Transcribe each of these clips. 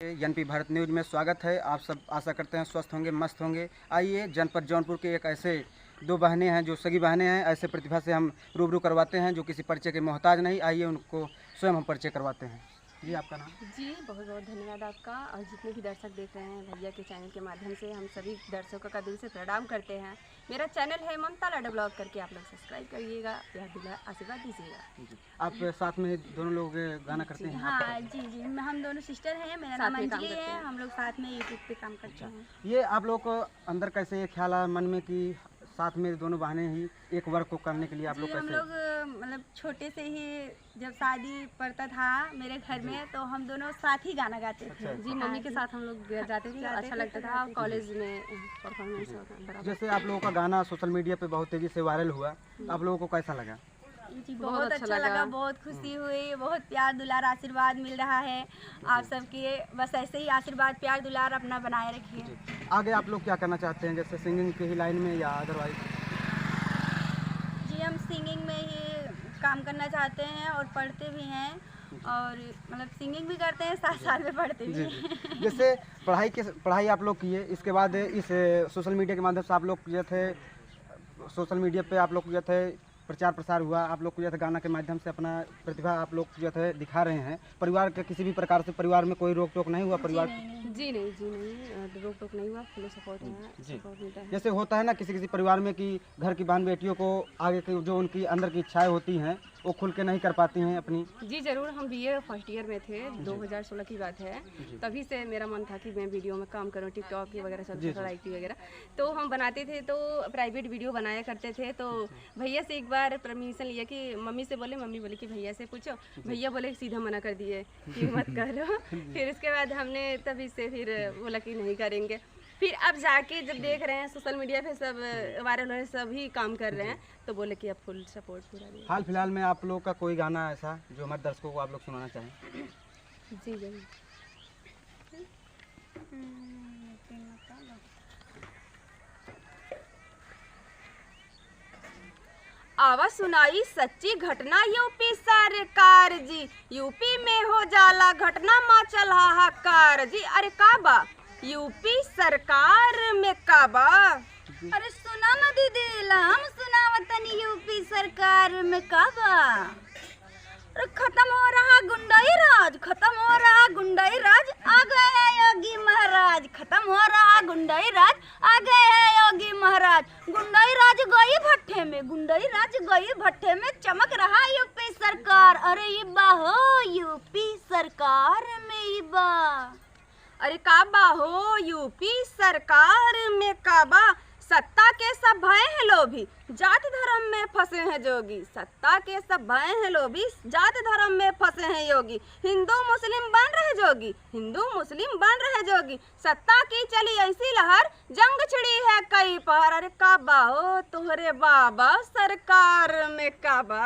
NP Bharat news में स्वागत है। आप सब आशा करते हैं स्वस्थ होंगे, मस्त होंगे। आइए जनपद जौनपुर के एक ऐसे दो बहनें हैं जो सगी बहनें हैं, ऐसे प्रतिभा से हम रूबरू करवाते हैं जो किसी परिचय के मोहताज नहीं। आइए उनको स्वयं हम परिचय करवाते हैं। जी आपका नाम? जी बहुत बहुत धन्यवाद आपका। और जितने भी दर्शक देख रहे हैं भैया के चैनल के माध्यम से हम सभी दर्शकों का दिल से प्रणाम करते हैं। मेरा चैनल है ममता लाडा ब्लॉग, करके आप लोग सब्सक्राइब करिएगा, यह दिला आशीर्वाद दीजिएगा। आप साथ में दोनों लोग गाना करते हैं? हाँ जी जी, हम दोनों सिस्टर हैं। मेरा नाम अंजलि है। हम लोग साथ में यूट्यूब पे काम करते हैं। ये आप लोग को अंदर कैसे ये ख्याल आया मन में कि साथ में दोनों बहनें ही एक वर्क को करने के लिए आप लोग हम कैसे? लोग मतलब छोटे से ही जब शादी पड़ता था मेरे घर में, तो हम दोनों साथ ही गाना गाते थे। अच्छा। जी मम्मी के साथ हम लोग जाते थे, अच्छा लगता था। कॉलेज में परफॉर्मेंस होता। जैसे आप लोगों का गाना सोशल मीडिया पे बहुत तेजी से वायरल हुआ, आप लोगों को कैसा लगा? जी बहुत अच्छा लगा, बहुत खुशी हुई, बहुत प्यार दुलार आशीर्वाद मिल रहा है आप सबके। बस ऐसे ही आशीर्वाद प्यार दुलार अपना बनाए रखिए। आगे आप लोग क्या करना चाहते हैं, जैसे सिंगिंग की ही लाइन में या अदरवाइज? जी हम सिंगिंग में ही काम करना चाहते हैं और पढ़ते भी हैं, और मतलब सिंगिंग भी करते हैं, साथ साथ में पढ़ते भी हैं। जैसे पढ़ाई आप लोग किए, इसके बाद इस सोशल मीडिया के माध्यम से आप लोग जो थे सोशल मीडिया पे आप लोग जो थे प्रचार प्रसार हुआ, आप लोग जो थे गाना के माध्यम से अपना प्रतिभा आप लोग जो थे दिखा रहे हैं। परिवार के किसी भी प्रकार से परिवार में कोई रोक टोक नहीं हुआ? परिवार जी नहीं रोक टोक नहीं हुआ, फुल सपोर्ट है, सपोर्ट मिलता है। जैसे होता है ना किसी किसी परिवार में कि घर की बहन बेटियों को आगे की जो उनकी अंदर की इच्छाएं होती हैं वो खुल के नहीं कर पाती हैं अपनी। जी जरूर, हम बीए फर्स्ट ईयर में थे, 2016 की बात है। तभी से मेरा मन था कि मैं वीडियो में काम करूं, टिकटॉक की वगैरह चलती था, लाइक वगैरह तो हम बनाते थे, तो प्राइवेट वीडियो बनाया करते थे। तो भैया से एक बार परमिशन लिया कि मम्मी से बोले, मम्मी बोले कि भैया से पूछो, भैया बोले सीधा मना कर दिए कि मत करो। फिर उसके बाद हमने तभी से फिर बोला कि नहीं करेंगे। फिर अब जाके जब देख रहे हैं सोशल मीडिया पे सब वायरल हो रहे, सभी काम कर रहे हैं, तो बोले कि अब फुल सपोर्ट पूरा दिया। हाल फिलहाल में आप लोग का कोई गाना ऐसा जो हमारे दर्शकों को आप लोग सुनाना चाहें? जी जरूर। आवाज सुनाई सच्ची घटना यूपी सरकार जी, यूपी में हो जाला घटना माँ चला हाहाकार जी। अरे काबा यूपी सरकार में काबा? अरे सुना ना दीदी, हम सुनावतनी यूपी सरकार में काबा। अरे खत्म हो रहा गुंडाई राज, खत्म हो रहा गुंडाई राज, आ गए हैं योगी महाराज। खत्म हो रहा गुंडाई राज, आ गए हैं योगी महाराज। गुंडाई राज गई भट्ठे में, गुंडाई राज गई भट्ठे में, चमक रहा यूपी सरकार। अरे इबा हो यूपी सरकार में इबा। अरे काबा हो यूपी सरकार में काबा? सत्ता के सब भय हैं लोभी, जात धर्म में फंसे हैं जोगी। सत्ता के सब भय हैं लोभी, जात धर्म में फंसे हैं योगी। हिंदू मुस्लिम बन रहे जोगी, हिंदू मुस्लिम बन रहे जोगी। सत्ता की चली ऐसी लहर, जंग छिड़ी है कई पहर। अरे काबा हो तोहरे बाबा सरकार में काबा?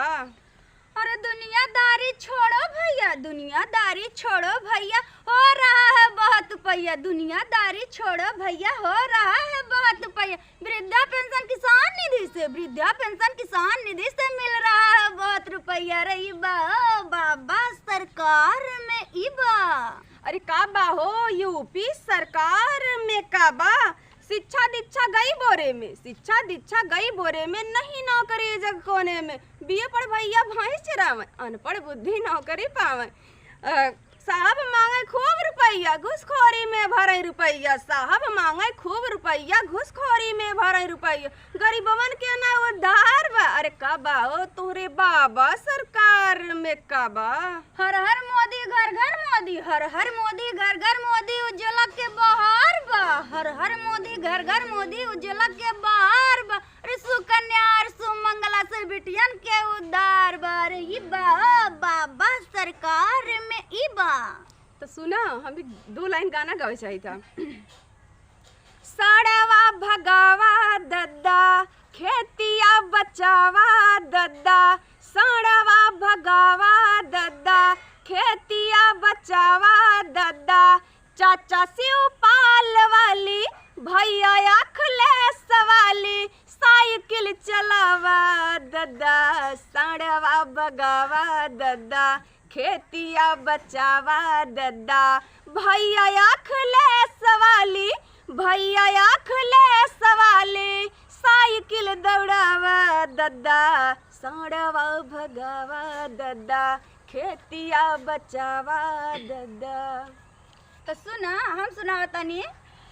अरे दुनियादारी छोड़ो भैया, दुनियादारी छोड़ो भैया, हो रहा है बहुत पैया। दुनियादारी छोड़ो भैया, हो रहा है बहुत पैया। वृद्धा पेंशन किसान निधि से, वृद्धा पेंशन किसान निधि से मिल रहा है बहुत रुपया। अरे इबा ओ बाबा सरकार में इबा। अरे काबा हो यूपी सरकार में काबा? शिक्षा दीक्षा गई बोरे में, शिक्षा दीक्षा गई बोरे में, नहीं नौकरी जग कोने में। बीए पढ़ भैया भैंस चरावे, अनपढ़ बुद्धि नौकरी पावे। साहब मांगे खूब रुपया, घुसखोरी में भरे रुपया। साहब मांगे खूब रुपया, घुसखोरी में भरे रुपया। गरीबवन के ना उद्धार बा? अरे काबा हो तोहरे बाबा सरकार में काबा? हर हर मोदी घर घर मोदी, हर हर मोदी घर घर मोदी, उज्ज्वला के बहार बा। हर हर मोदी घर घर मोदी, उज्ज्वला के बहार बा। अरे सुकन्या और सुमंगला से बिटियन के उद्धार बा। अरे इबा ओ बाबा सरकार में इबा। तो सुना, हम भी 2 लाइन गाना गावे चाहिए था। सड़वा भगावा दद्दा, खेतिया बचावा दद्दा। सड़वा भगावा दद्दा, खेतिया बचावा दद्दा। चाचा शिवपाल वाली, भैया अखिलेश वाली, साइकिल चलावा दद्दा। सड़वा भगावा दद्दा, खेतिया बचावा दद्दा, भैया आँख ले सवाली, भैया आँख ले सवाली, साइकिल दौड़ावा दद्दा, साड़वा भगावा दद्दा, खेतिया बचावा दद्दा। तो सुना, हम सुना तनी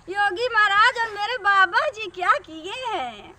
योगी महाराज और मेरे बाबा जी क्या किए हैं।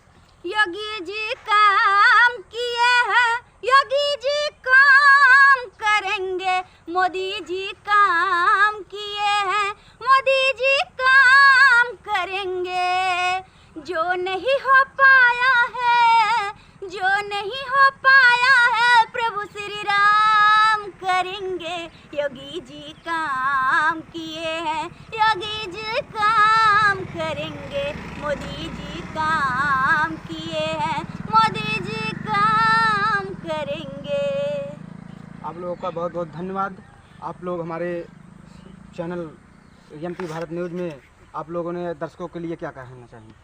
योगी जी काम किए हैं, योगी जी काम करेंगे, मोदी जी काम किए हैं, मोदी जी काम करेंगे। जो नहीं हो पाया है, जो नहीं हो पाया है, प्रभु श्री राम करेंगे। योगी जी काम किए हैं, योगी जी काम करेंगे, मोदी जी काम किए हैं, मोदी जी काम करेंगे। आप लोगों का बहुत बहुत धन्यवाद। आप लोग हमारे चैनल एमपी भारत न्यूज़ में आप लोगों ने दर्शकों के लिए क्या कहना चाहिए?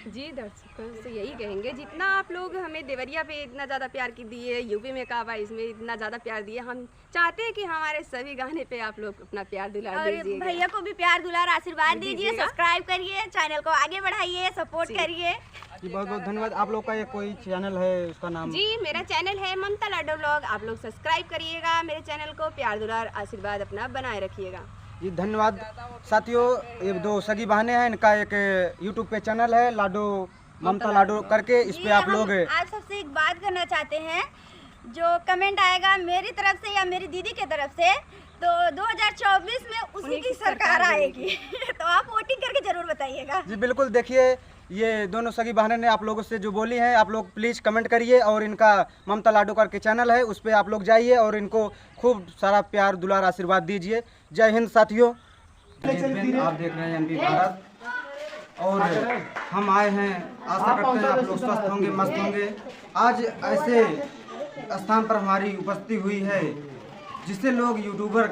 जी दर्शकों से यही कहेंगे, जितना आप लोग हमें देवरिया पे इतना ज़्यादा प्यार की दिए, यूपी में काबा इसमें इतना ज़्यादा प्यार दिए, हम चाहते हैं कि हमारे सभी गाने पे आप लोग अपना प्यार दुलार और दीजिए। भैया को भी प्यार दुलार आशीर्वाद दीजिए, दीजिएगा। सब्सक्राइब करिए, चैनल को आगे बढ़ाइए, सपोर्ट करिए। जी बहुत बहुत धन्यवाद। आप लोग का ये कोई चैनल है, उसका नाम? जी मेरा चैनल है ममता लाडो व्लॉग, आप लोग सब्सक्राइब करिएगा, मेरे चैनल को प्यार दुलार आशीर्वाद अपना बनाए रखिएगा। जी धन्यवाद। साथियों, ये दो सगी बहनें हैं, इनका एक यूट्यूब पे चैनल है लाडो, ममता लाडो करके, इस पे आप लोग। आप सबसे एक बात करना चाहते हैं, जो कमेंट आएगा मेरी तरफ से या मेरी दीदी की तरफ से, तो 2024 में उसी की सरकार आएगी। तो आप वोटिंग करके जरूर बताइएगा। जी बिल्कुल। देखिए, ये दोनों सगी बहनें ने आप लोगों से जो बोली हैं, आप लोग प्लीज़ कमेंट करिए, और इनका ममता लाडो करके चैनल है, उस पर आप लोग जाइए और इनको खूब सारा प्यार दुलार आशीर्वाद दीजिए। जय हिंद साथियों। आप देख रहे हैं एमपी भारत, और हम आए हैं, आशा करते हैं आप लोग स्वस्थ होंगे, मस्त होंगे। आज ऐसे स्थान पर हमारी उपस्थिति हुई है जिसे लोग यूट्यूबर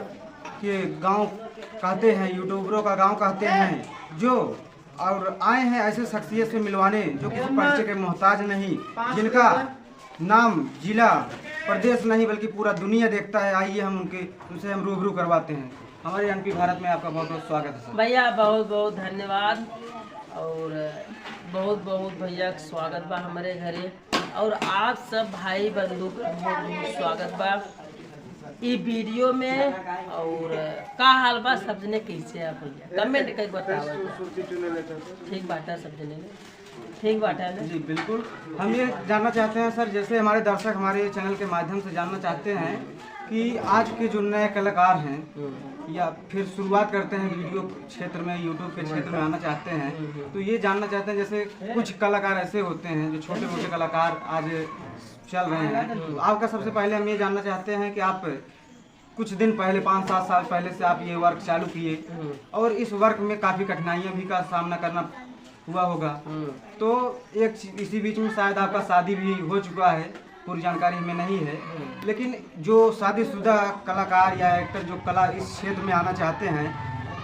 के गांव कहते हैं, यूट्यूबरों का गांव कहते हैं, जो और आए हैं ऐसे शख्सियत से मिलवाने जो किसी परिचय के मोहताज नहीं, जिनका नाम जिला प्रदेश नहीं बल्कि पूरा दुनिया देखता है। आइए हम उनसे हम रूबरू करवाते हैं। हमारे एमपी भारत में आपका बहुत बहुत स्वागत है भैया, बहुत बहुत धन्यवाद, और बहुत बहुत भैया स्वागत बा हमारे घरे, और आप सब भाई बंधु का बहुत बहुत स्वागत बा ई वीडियो में। और का हाल बा सब जने, कैसे आप भैया कमेंट कर बताओ। ठीक बाटा सब जने ने, ठीक बाटा है जी बिल्कुल। हम ये जानना चाहते हैं सर, जैसे हमारे दर्शक हमारे चैनल के माध्यम से जानना चाहते हैं कि आज के जो नए कलाकार हैं, या फिर शुरुआत करते हैं वीडियो क्षेत्र में, यूट्यूब के क्षेत्र में आना चाहते हैं, तो ये जानना चाहते हैं, जैसे कुछ कलाकार ऐसे होते हैं जो छोटे मोटे कलाकार आज चल रहे हैं, तो आपका सबसे पहले हम ये जानना चाहते हैं कि आप कुछ दिन पहले 5-7 साल पहले से आप ये वर्क चालू किए, और इस वर्क में काफ़ी कठिनाइयाँ भी का सामना करना हुआ होगा, तो एक इसी बीच में शायद आपका शादी भी हो चुका है, पूरी जानकारी हमें नहीं है, लेकिन जो शादीशुदा कलाकार या एक्टर जो कला इस क्षेत्र में आना चाहते हैं,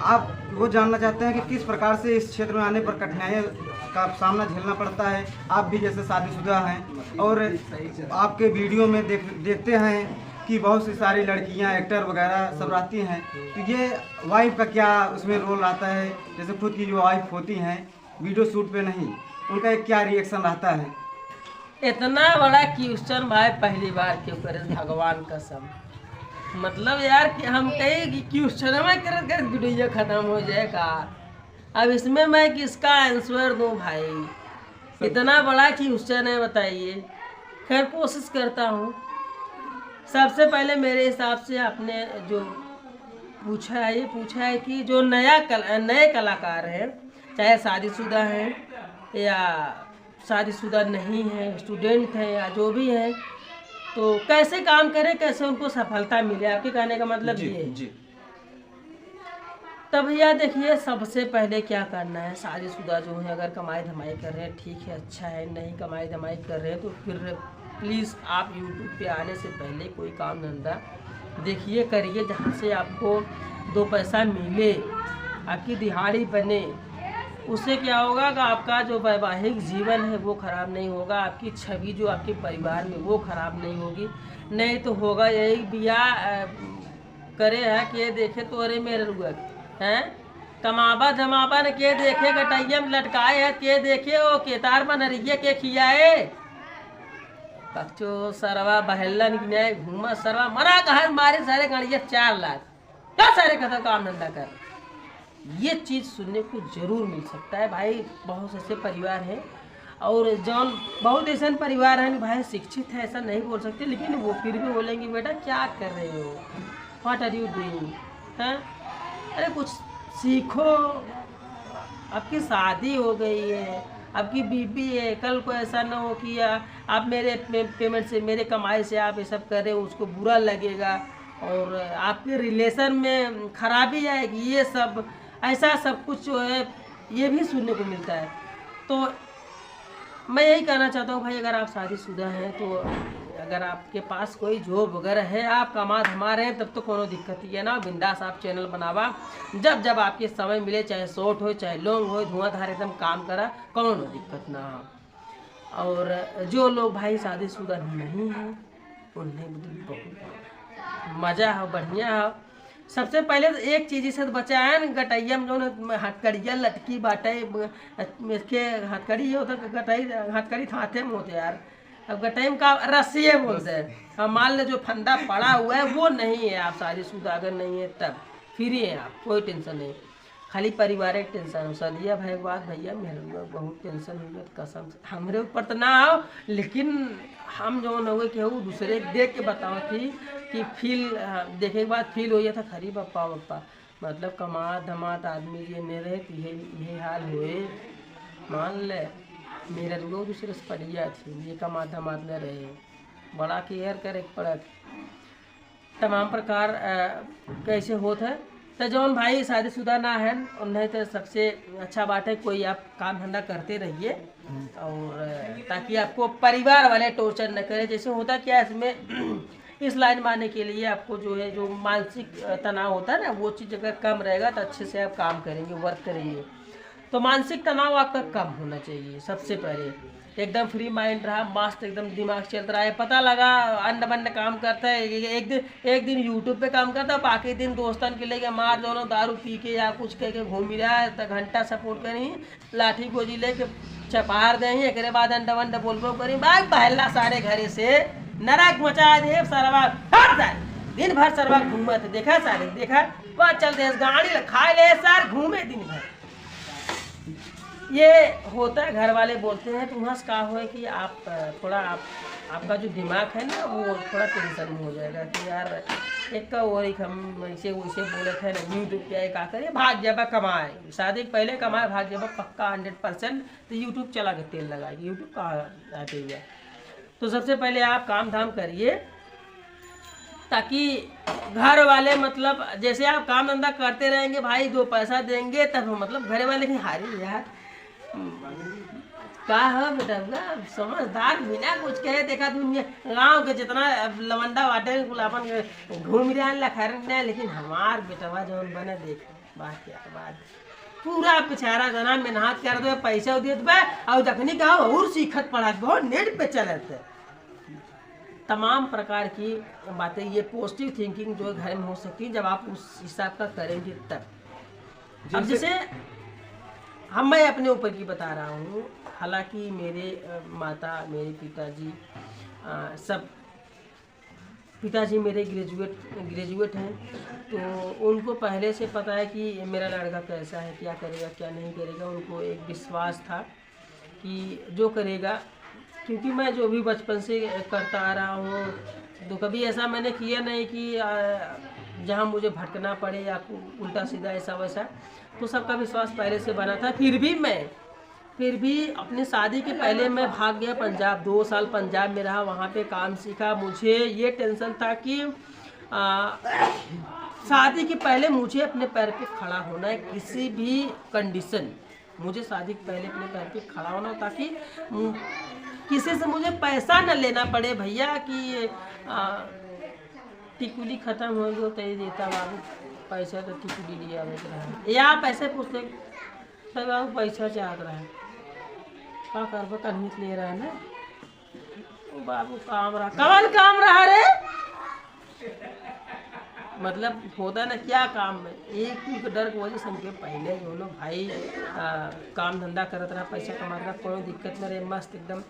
आप वो जानना चाहते हैं कि किस प्रकार से इस क्षेत्र में आने पर कठिनाइयों का सामना झेलना पड़ता है। आप भी जैसे शादीशुदा हैं और आपके वीडियो में देखते हैं कि बहुत सी सारी लड़कियां एक्टर वगैरह सब रहती हैं, तो ये वाइफ का क्या उसमें रोल आता है? जैसे खुद की जो वाइफ होती हैं वीडियो शूट पे नहीं, उनका एक क्या रिएक्शन रहता है? इतना बड़ा क्वेश्चन भाई पहली बार क्यों करे, भगवान कसम। मतलब यार कि हम कहे कि क्वेश्चन में कर वीडियो खत्म हो जाएगा, अब इसमें मैं किसका आंसर दूं भाई? इतना बड़ा क्वेश्चन है, बताइए। खैर कोशिश करता हूँ। सबसे पहले मेरे हिसाब से आपने जो पूछा है, ये पूछा है कि जो नए कलाकार हैं, चाहे शादीशुदा हैं या शादीशुदा नहीं है, स्टूडेंट हैं या जो भी हैं, तो कैसे काम करें, कैसे उनको सफलता मिले, आपके कहने का मतलब ये है। जी। तब भैया देखिए, सबसे पहले क्या करना है, शादीशुदा जो है अगर कमाई धमाई कर रहे हैं ठीक है, अच्छा है, नहीं कमाई धमाई कर रहे हैं तो फिर प्लीज़ आप यूट्यूब पे आने से पहले कोई काम धंधा देखिए, करिए, जहाँ से आपको 2 पैसा मिले, आपकी दिहाड़ी बने। उससे क्या होगा कि आपका जो वैवाहिक जीवन है वो खराब नहीं होगा, आपकी छवि जो आपके परिवार में वो खराब नहीं होगी। नहीं तो होगा यही बियाह करे है के देखे तो अरे मेरे रुआ हैं कमाबा धमाबा ने के देखे गटैया में लटकाए है के देखे ओ केतार बनरिए के खियाए बच्चो सरवा बहलन न्याय घूमा सरवा मरा कहा मारे सारे गणिया 4 लाख क्या सारे कथा काम धंधा कर। ये चीज़ सुनने को जरूर मिल सकता है भाई। बहुत ऐसे परिवार हैं और जौन बहुत ऐसे परिवार हैं भाई शिक्षित है ऐसा नहीं बोल सकते, लेकिन वो फिर भी बोलेंगे बेटा क्या कर रहे हो, व्हाट आर यू डूइंग, हैं अरे कुछ सीखो, आपकी शादी हो गई है, आपकी बीबी है, कल को ऐसा ना हो कि आप मेरे पेमेंट से मेरे कमाई से आप ये सब कर रहे हो, उसको बुरा लगेगा और आपके रिलेशन में खराबी आएगी। ये सब ऐसा सब कुछ जो है ये भी सुनने को मिलता है। तो मैं यही कहना चाहता हूँ भाई, अगर आप शादीशुदा हैं तो अगर आपके पास कोई जॉब वगैरह है, आप कमा धमा रहे हैं, तब तो कोनो दिक्कत ही है ना। बिंदास आप चैनल बनावा, जब जब आपके समय मिले, चाहे शॉर्ट हो चाहे लॉन्ग हो, धुआंधार एकदम काम करा, कोनो दिक्कत ना हो। और जो लोग भाई शादीशुदा नहीं हैं उन्हें बहुत मज़ा हो, बढ़िया हो। सबसे पहले तो एक चीज़ से बचा है न, गटैया में जो हथकड़िया लटकी बाटे के हथकड़ी होता गटाई हथकड़ी थाते में होते यार, अब गटाई में का रस्सिए बोलते हैं। अब मान लो जो फंदा पड़ा हुआ है वो नहीं है, आप शादीशुदा अगर नहीं है तब फ्री है आप, कोई टेंशन नहीं, खाली पारिवारिक टेंशन हो। सदिया भाई बात भैया मेरे बहुत टेंशन हुई कसम से, हमारे ऊपर तो ना आओ, लेकिन हम जो न हुए कि वो दूसरे देख के बताओ थी कि फील देखे के बाद फील हो गया था खरी पप्पा पप्पा, मतलब कमात धमात आदमी ये मेरे यही हाल हुए। मान ले मेरे लोग दूसरे से पड़िया थी, ये कमात धमात न रहे, बड़ा केयर करे पड़त तमाम प्रकार कैसे होता है। तो जौन भाई शादीशुदा ना है उन्हें तो सबसे अच्छा बात है कोई आप काम धंधा करते रहिए, और ताकि आपको परिवार वाले टॉर्चर न करें। जैसे होता क्या इसमें इस लाइन में आने के लिए आपको जो है जो मानसिक तनाव होता है ना, वो चीज़ अगर कम रहेगा तो अच्छे से आप काम करेंगे, वर्क करेंगे। तो मानसिक तनाव आपका कम होना चाहिए। सबसे पहले एकदम फ्री माइंड रहा, मस्त एकदम दिमाग चल रहा है, पता लगा अंड बंड काम करता है, एक दिन यूट्यूब पे काम करता है, बाकी दिन दोस्तन के लेके मार दोनों दारू पी के या कुछ कह के घूम रहा है, तो घंटा सपोर्ट करी लाठी गोजी लेके चपार दें, एक बाद अंडा वंडा बोलबो करी बाग बहला सारे घरे से नरक मचा दे सरवा दिन भर सरवा घूमत देखा सारे देखा वह चलते गाड़ी खाए ले सर घूमे दिन भर। ये होता है, घर वाले बोलते हैं तो वहाँ से कहा हुआ है कि आप थोड़ा आपका जो दिमाग है ना वो थोड़ा टेंशन में हो जाएगा कि यार एक का वो एक हम ऐसे वैसे बोले थे ना यूट्यूब पे क्या करिए भाग जाबा कमाए, शादी पहले कमाए भाग जाबा पक्का 100%, तो यूट्यूब चला के तेल लगाएगी, यूट्यूब कहाँ आते हुआ। तो सबसे पहले आप काम धाम करिए ताकि घर वाले मतलब जैसे आप काम धंधा करते रहेंगे भाई 2 पैसा देंगे तब मतलब घर वाले की हारी यार का है बेटा समझदार बिना कुछ कहे देखा दुनिया गाँव के जितना लवंडा बाटे अपन घूम रहे हैं लखा रहे, लेकिन हमार बेटवा जौन बने देख बात क्या बात पूरा पिछारा जना मेहनत कर दो पैसा दे दे और जखनी कहा और सीखत पढ़ा बहुत नेट पे चलते तमाम प्रकार की बातें। ये पॉजिटिव थिंकिंग जो घर में हो सकती है जब आप उस हिसाब का करेंगे तब। अब जैसे मैं अपने ऊपर की बता रहा हूँ, हालांकि मेरे माता मेरे पिताजी सब पिताजी मेरे ग्रेजुएट हैं, तो उनको पहले से पता है कि मेरा लड़का कैसा है, क्या करेगा क्या नहीं करेगा। उनको एक विश्वास था कि जो करेगा, क्योंकि मैं जो भी बचपन से करता आ रहा हूँ तो कभी ऐसा मैंने किया नहीं कि जहाँ मुझे भटकना पड़े या उल्टा सीधा ऐसा वैसा, तो सबका विश्वास पहले से बना था। फिर भी अपनी शादी के पहले मैं भाग गया पंजाब, 2 साल पंजाब में रहा, वहाँ पे काम सीखा। मुझे ये टेंशन था कि शादी के पहले मुझे अपने पैर पे खड़ा होना है, किसी भी कंडीशन मुझे शादी के पहले अपने पैर पे खड़ा होना, ताकि किसी से मुझे पैसा न लेना पड़े भैया कि टिकुली ख़त्म हो गई तो ये देता बाबू पैसा तो टिकुली लिया या आप ऐसे पूछते उसका बाबू पैसा चाहत रहा है, का करबो कन्हित ले रहा है ना। ओ बाबू काम रहा, कवन काम रहा रे, मतलब होता है ना क्या काम में, एक ही डर की वजह से हमके पहले जो लोग भाई काम धंधा करत रहा, पैसा कमात रहा, कोई दिक्कत न रहे, मस्त एकदम।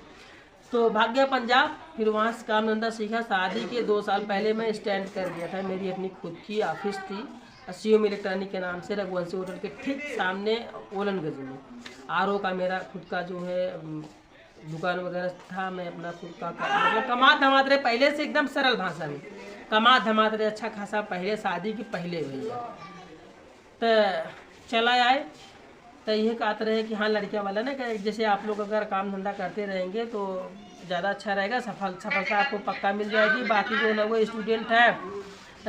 तो भाग गया पंजाब, फिर वहाँ से काम धंधा सीखा। शादी के 2 साल पहले मैं स्टैंड कर दिया था, मेरी अपनी खुद की ऑफिस थी सीओम इलेक्ट्रॉनिक के नाम से, रघुवंशी होटल के ठीक सामने ओलनगंज में। आरओ का मेरा खुद का जो है दुकान वगैरह था, मैं अपना खुद का मतलब कमा धमात रहे पहले से, एकदम सरल भाषा में कमा धमात रहे अच्छा खासा पहले, शादी के पहले भैया। तो चला आए तो ये कहते रहे कि हाँ लड़कियां वाला ना कि जैसे आप लोग अगर काम धंधा करते रहेंगे तो ज़्यादा अच्छा रहेगा, सफलता आपको पक्का मिल जाएगी। बाकी जो लोग स्टूडेंट है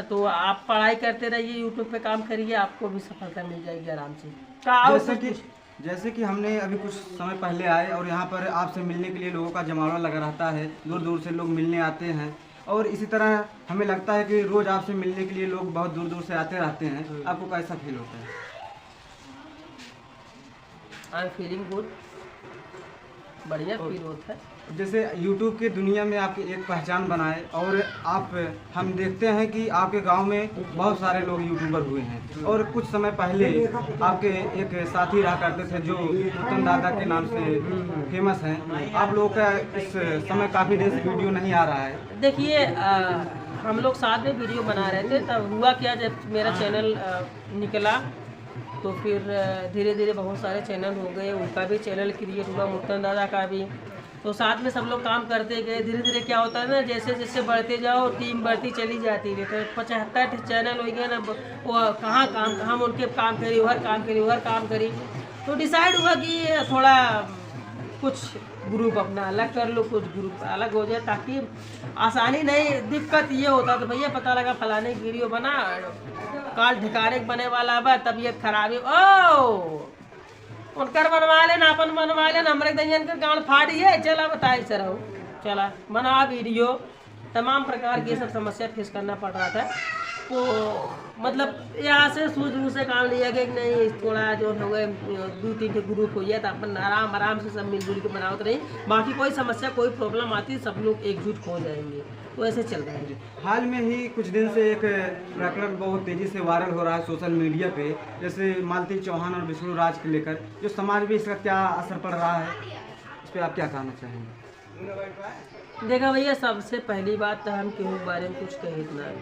तो आप पढ़ाई करते रहिए, यूट्यूब पे काम करिए, आपको भी सफलता मिल जाएगी आराम से। जैसे कि हमने अभी कुछ समय पहले आए और यहाँ पर आपसे मिलने के लिए लोगों का जमावड़ा लगा रहता है, दूर दूर से लोग मिलने आते हैं, और इसी तरह हमें लगता है कि रोज़ आपसे मिलने के लिए लोग बहुत दूर दूर से आते रहते हैं। आपको कैसा फील होता है? आई एम फीलिंग गुड, बढ़िया फील होता है। जैसे YouTube की दुनिया में आपकी एक पहचान बनाए, और हम देखते हैं कि आपके गांव में बहुत सारे लोग यूट्यूबर हुए हैं, और कुछ समय पहले आपके एक साथी रहा करते थे जो उत्तम दादा के नाम से फेमस हैं। आप लोगों का इस समय काफ़ी दिन से वीडियो नहीं आ रहा है। देखिए हम लोग साथ में वीडियो बना रहे थे, तब हुआ क्या, जब मेरा चैनल निकला तो फिर धीरे धीरे बहुत सारे चैनल हो गए, उनका भी चैनल क्रिएट हुआ, उत्तम दादा का भी। तो साथ में सब लोग काम करते गए, धीरे धीरे क्या होता है ना, जैसे जैसे बढ़ते जाओ टीम बढ़ती चली जाती है। तो 75 चैनल हो गए ना, वो कहाँ काम, हम उनके काम करी, उधर काम करी, उधर काम करी। तो डिसाइड हुआ कि थोड़ा कुछ ग्रुप अपना अलग कर लो, कुछ ग्रुप अलग हो जाए, ताकि आसानी नहीं। दिक्कत ये होता तो भैया पता लगा फलाने की वीडियो बना, काल ठिकाने बने वाला बा, तबीयत खराबी, ओ उनकर बनवा लेना, अपन बनवा लेना, हमारे दंजन के गाँव फाड़ी है, चला बताए सर हो, चला बना वीडियो। तमाम प्रकार की सब समस्या फेस करना पड़ रहा था। तो मतलब यहाँ से सूझ बूझ से काम लिया गया कि नहीं, थोड़ा जो हो गए 2-3 ग्रुप हो गया, तो अपन आराम से सब मिलजुल के बनाओ तो नहीं, बाकी कोई समस्या कोई प्रॉब्लम आती सब लोग एकजुट हो जाएंगे। तो ऐसे चल रहा है। हाल में ही कुछ दिन से एक प्रकरण बहुत तेज़ी से वायरल हो रहा है सोशल मीडिया पे, जैसे मालती चौहान और विष्णु राज के लेकर, जो समाज में इसका क्या असर पड़ रहा है, इस पर आप क्या कहना चाहेंगे? देखा भैया, सबसे पहली बात तो हम केहू के बारे में कुछ कहे ना,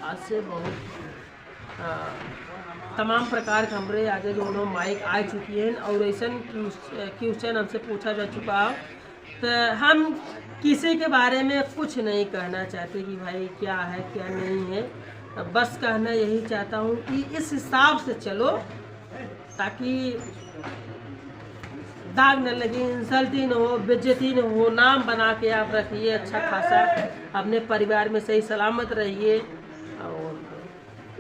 आज से बहुत तमाम प्रकार के हमारे आगे जो लोग माइक आ चुकी हैं, और ऐसा क्वेश्चन हमसे पूछा जा चुका है, तो हम किसी के बारे में कुछ नहीं कहना चाहते कि भाई क्या है क्या नहीं है। बस कहना यही चाहता हूँ कि इस हिसाब से चलो ताकि दाग न लगे, इंसल्टी न हो, बेइज्जती न हो, नाम बना के आप रखिए अच्छा खासा, अपने परिवार में सही सलामत रहिए। और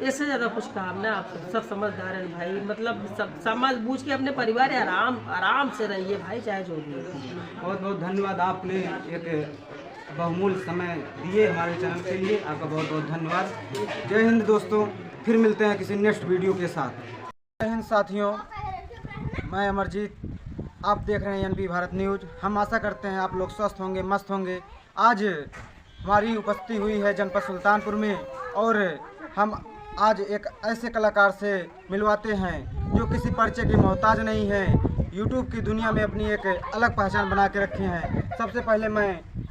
इससे ज़्यादा कुछ काम ना, आप सब समझदार हैं भाई, मतलब सब समझ बूझ के अपने परिवार आराम से रहिए भाई, चाहे जो भी। बहुत बहुत धन्यवाद, आपने एक बहुमूल्य समय दिए हमारे चैनल के लिए, आपका बहुत बहुत धन्यवाद। जय हिंद दोस्तों, फिर मिलते हैं किसी नेक्स्ट वीडियो के साथ। जय हिंद साथियों, मैं अमरजीत, आप देख रहे हैं NP भारत न्यूज़। हम आशा करते हैं आप लोग स्वस्थ होंगे, मस्त होंगे। आज हमारी उपस्थिति हुई है जनपद सुल्तानपुर में, और हम आज एक ऐसे कलाकार से मिलवाते हैं जो किसी परिचय के मोहताज नहीं हैं, यूट्यूब की दुनिया में अपनी एक अलग पहचान बना के रखे हैं। सबसे पहले मैं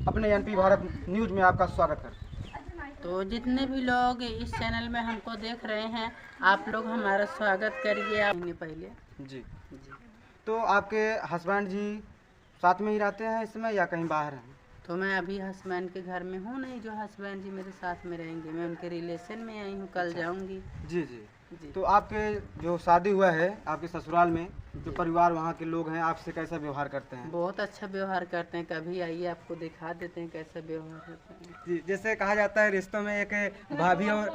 अपने NP भारत न्यूज़ में आपका स्वागत करता हूँ। तो जितने भी लोग इस चैनल में हमको देख रहे हैं, आप लोग हमारा स्वागत करिए। आप पहले जी, तो आपके हस्बैंड जी साथ में ही रहते हैं इस समय या कहीं बाहर हैं? तो मैं अभी हस्बैंड के घर में हूँ नहीं, जो हस्बैंड जी मेरे साथ में रहेंगे, मैं उनके रिलेशन में आई हूँ, कल जाऊँगी। जी जी। तो आपके जो शादी हुआ है आपके ससुराल में, जो परिवार वहाँ के लोग हैं आपसे कैसा व्यवहार करते हैं? बहुत अच्छा व्यवहार करते हैं, कभी आइए आपको दिखा देते हैं कैसा व्यवहार करते हैं। जी, जैसे कहा जाता है रिश्तों में एक भाभी और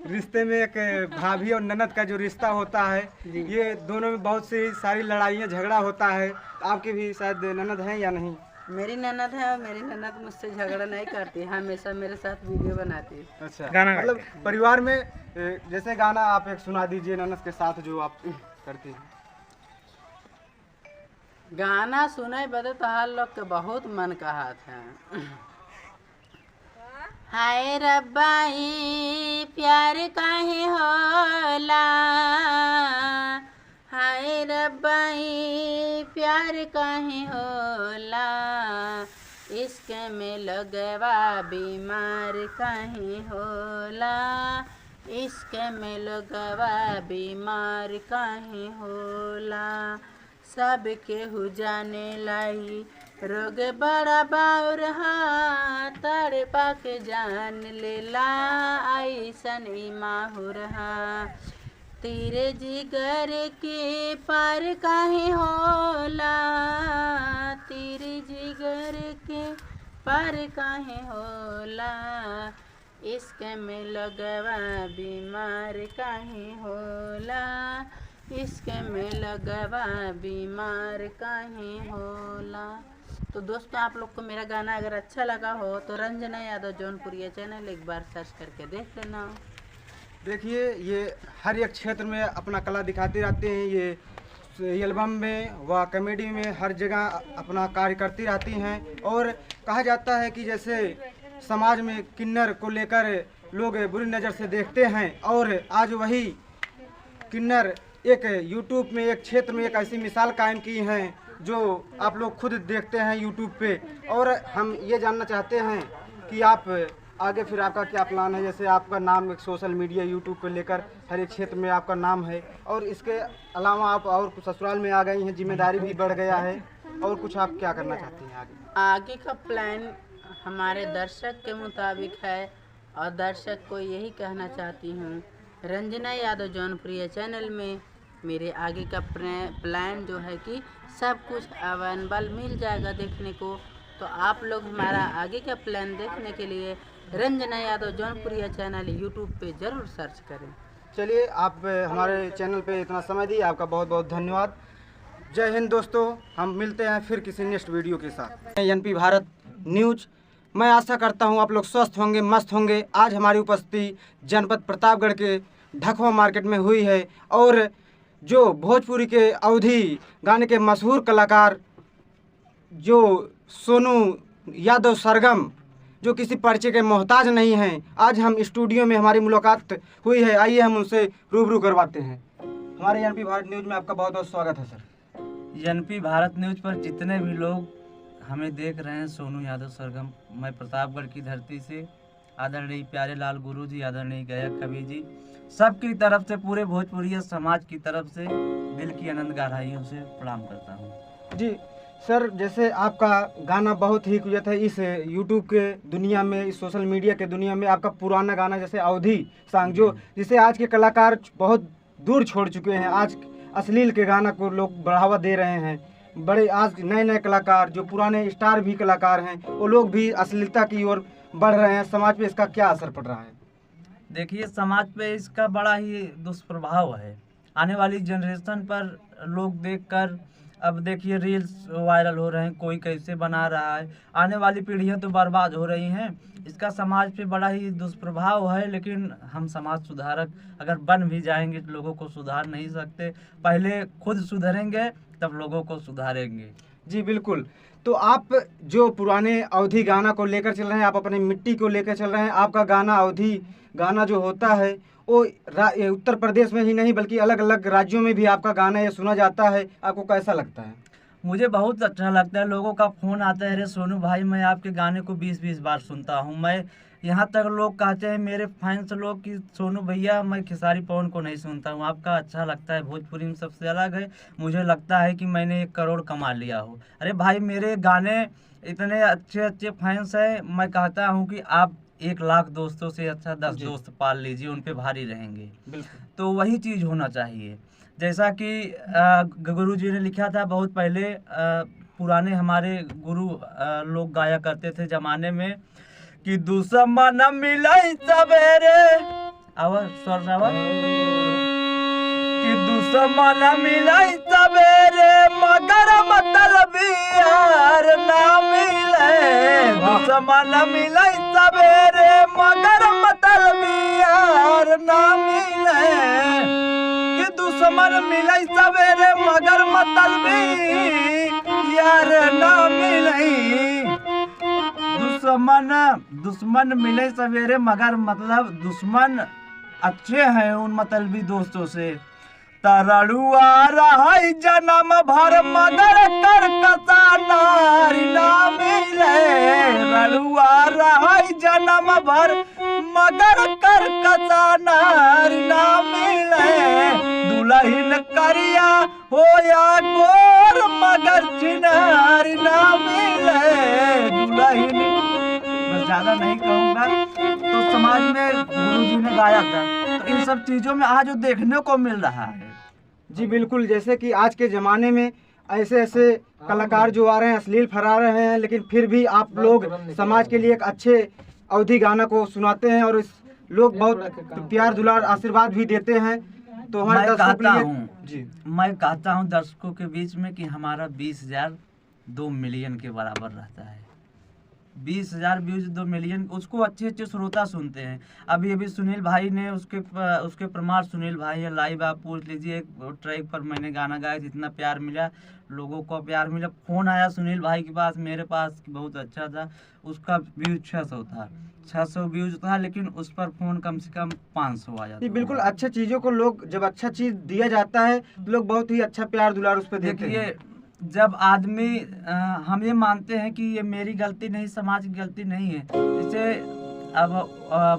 रिश्ते में एक भाभी और ननद का जो रिश्ता होता है, ये दोनों में बहुत सी सारी लड़ाइयाँ झगड़ा होता है। आपके भी शायद ननद हैं या नहीं? मेरी ननद है, और मेरी ननद मुझसे झगड़ा नहीं करती, हमेशा मेरे साथ वीडियो बनाती है। अच्छा, गाना मतलब परिवार में जैसे गाना आप एक सुना दीजिए ननद के साथ जो आप करती हैं। गाना सुने बदे तो हर लोग के बहुत मन कहा था। हाय रब्बाई प्यार काहे होला, हाय रब्बाई प्यार काहे होला, इश्क में लगवा बीमार काहे होला, इश्क में लगवा बीमार काहे होला, सब केहू जाने लाई रोग बड़ा बाउर हा, तड़पा के जान लेला ऐसन ई माहुर हा, तेरे जिगर के पार काहे होला, तेरे जिगर के पार काहे होला, इश्क में लगवा बीमार काहे होला, इश्क में लगवा बीमार काहे होला। तो दोस्तों आप लोग को मेरा गाना अगर अच्छा लगा हो तो रंजना यादव जौनपुरिया चैनल एक बार सर्च करके देख लेना। देखिए ये हर एक क्षेत्र में अपना कला दिखाते रहते हैं, ये एल्बम में व कॉमेडी में हर जगह अपना कार्य करती रहती हैं। और कहा जाता है कि जैसे समाज में किन्नर को लेकर लोग बुरी नज़र से देखते हैं, और आज वही किन्नर एक यूट्यूब में एक क्षेत्र में एक ऐसी मिसाल कायम की हैं जो आप लोग खुद देखते हैं यूट्यूब पे। और हम ये जानना चाहते हैं कि आप आगे फिर आपका क्या प्लान है। जैसे आपका नाम एक सोशल मीडिया यूट्यूब को लेकर हर एक क्षेत्र में आपका नाम है, और इसके अलावा आप और ससुराल में आ गई हैं, जिम्मेदारी भी बढ़ गया है, और कुछ आप क्या करना चाहती हैं आगे? आगे का प्लान हमारे दर्शक के मुताबिक है, और दर्शक को यही कहना चाहती हूँ, रंजना यादव जौनपुरिया चैनल में मेरे आगे का प्लान जो है कि सब कुछ अवेलेबल मिल जाएगा देखने को। तो आप लोग हमारा आगे का प्लान देखने के लिए रंजना यादव जौनपुरिया चैनल यूट्यूब पे ज़रूर सर्च करें। चलिए, आप हमारे चैनल पे इतना समय दिए, आपका बहुत बहुत धन्यवाद। जय हिंद दोस्तों, हम मिलते हैं फिर किसी नेक्स्ट वीडियो के साथ। एनपी भारत न्यूज, मैं आशा करता हूं आप लोग स्वस्थ होंगे, मस्त होंगे। आज हमारी उपस्थिति जनपद प्रतापगढ़ के ढकवा मार्केट में हुई है, और जो भोजपुरी के अवधी गाने के मशहूर कलाकार जो सोनू यादव सरगम, जो किसी परिचय के मोहताज नहीं हैं, आज हम स्टूडियो में हमारी मुलाकात हुई है। आइए हम उनसे रूबरू करवाते हैं। हमारे एनपी भारत न्यूज में आपका बहुत बहुत स्वागत है सर। एनपी भारत न्यूज पर जितने भी लोग हमें देख रहे हैं, सोनू यादव सरगम, मैं प्रतापगढ़ की धरती से आदरणीय प्यारे लाल गुरु जी, आदरणीय गायक कवि जी, सबकी तरफ से, पूरे भोजपुरी समाज की तरफ से दिल की अनंत गहराइयों से प्रणाम करता हूँ। जी सर, जैसे आपका गाना बहुत ही कुछ है इस यूट्यूब के दुनिया में, इस सोशल मीडिया के दुनिया में, आपका पुराना गाना जैसे अवधी सॉन्ग, जो जिसे आज के कलाकार बहुत दूर छोड़ चुके हैं, आज अश्लील के गाना को लोग बढ़ावा दे रहे हैं। बड़े आज नए नए कलाकार, जो पुराने स्टार भी कलाकार हैं, वो लोग भी अश्लीलता की ओर बढ़ रहे हैं। समाज पे इसका क्या असर पड़ रहा है? देखिए, समाज पे इसका बड़ा ही दुष्प्रभाव है। आने वाली जनरेशन पर लोग देखकर, अब देखिए रील्स वायरल हो रहे हैं, कोई कैसे बना रहा है, आने वाली पीढ़ियां तो बर्बाद हो रही हैं। इसका समाज पे बड़ा ही दुष्प्रभाव है, लेकिन हम समाज सुधारक अगर बन भी जाएंगे तो लोगों को सुधार नहीं सकते। पहले खुद सुधरेंगे तब लोगों को सुधारेंगे। जी बिल्कुल। तो आप जो पुराने अवधी गाना को लेकर चल रहे हैं, आप अपने मिट्टी को लेकर चल रहे हैं। आपका गाना अवधी गाना जो होता है वो उत्तर प्रदेश में ही नहीं बल्कि अलग अलग राज्यों में भी आपका गाना ये सुना जाता है। आपको कैसा लगता है? मुझे बहुत अच्छा लगता है। लोगों का फ़ोन आता है, अरे सोनू भाई मैं आपके गाने को 20-20 बार सुनता हूँ। मैं यहाँ तक लोग कहते हैं, मेरे फैंस लोग, कि सोनू भैया मैं खेसारी पवन को नहीं सुनता हूँ, आपका अच्छा लगता है, भोजपुरी में सबसे अलग है, मुझे लगता है कि मैंने 1 करोड़ कमा लिया हो। अरे भाई, मेरे गाने इतने अच्छे अच्छे फैंस हैं, मैं कहता हूँ कि आप 1 लाख दोस्तों से अच्छा 10 दोस्त पाल लीजिए, उन पे भारी रहेंगे। बिल्कुल। तो वही चीज़ होना चाहिए। जैसा कि गुरु जी ने लिखा था बहुत पहले, पुराने हमारे गुरु लोग गाया करते थे ज़माने में, कि दुश्मन मिलाई सवेरे, आवाज स्वर आवाज, कि दुश्मन मिलाई सवेरे मगर मतलबी यार ना मिले, दुश्मन मिलाई सवेरे मगर मतलबी यार ना मिले, कि दुश्मन मिले सवेरे मगर मतलबी यार ना मिले। दुश्मन मिले सवेरे मगर मतलब दुश्मन अच्छे हैं उन मतलबी दोस्तों से। तरड़ुआ रहाई जन्म भर मगर कर कसा नारी ना मिले। रड़ुआ रहाई जन्म भर मगर कर कसा नारी ना मिले। दुल्हन करिया हो या गोर मगर चिनारी ना मिले। दुल्हन बस ज्यादा नहीं कहूँगा। तो समाज में गुरुजी ने गाया था, तो इन सब चीजों में आज जो देखने को मिल रहा है। जी बिल्कुल, जैसे कि आज के ज़माने में ऐसे ऐसे कलाकार जो आ रहे हैं अश्लील फरा रहे हैं, लेकिन फिर भी आप लोग समाज के लिए एक अच्छे अवधि गाना को सुनाते हैं और इस लोग बहुत प्यार दुलार आशीर्वाद भी देते हैं। तो हमारे दर्शकों के लिए मैं कहता हूँ दर्शकों के बीच में कि हमारा 20,000 2 मिलियन के बराबर रहता है। 20,000 व्यूज 2 मिलियन, उसको अच्छे अच्छे श्रोता सुनते हैं। अभी सुनील भाई ने उसके प्रमाण सुनील भाई है लाइव, आप पूछ लीजिए। एक ट्रैक पर मैंने गाना गाया, इतना प्यार मिला, लोगों को प्यार मिला। फ़ोन आया सुनील भाई के पास, मेरे पास, बहुत अच्छा था। उसका व्यूज 600 था, 600 व्यूज था, लेकिन उस पर फ़ोन कम से कम 500 आ जाता। बिल्कुल, अच्छे चीज़ों को लोग जब अच्छा चीज़ दिया जाता है तो लोग बहुत ही अच्छा प्यार दुलार उस पर देते हैं। देखिए, जब आदमी हम ये मानते हैं कि ये मेरी गलती नहीं, समाज की गलती नहीं है, जैसे अब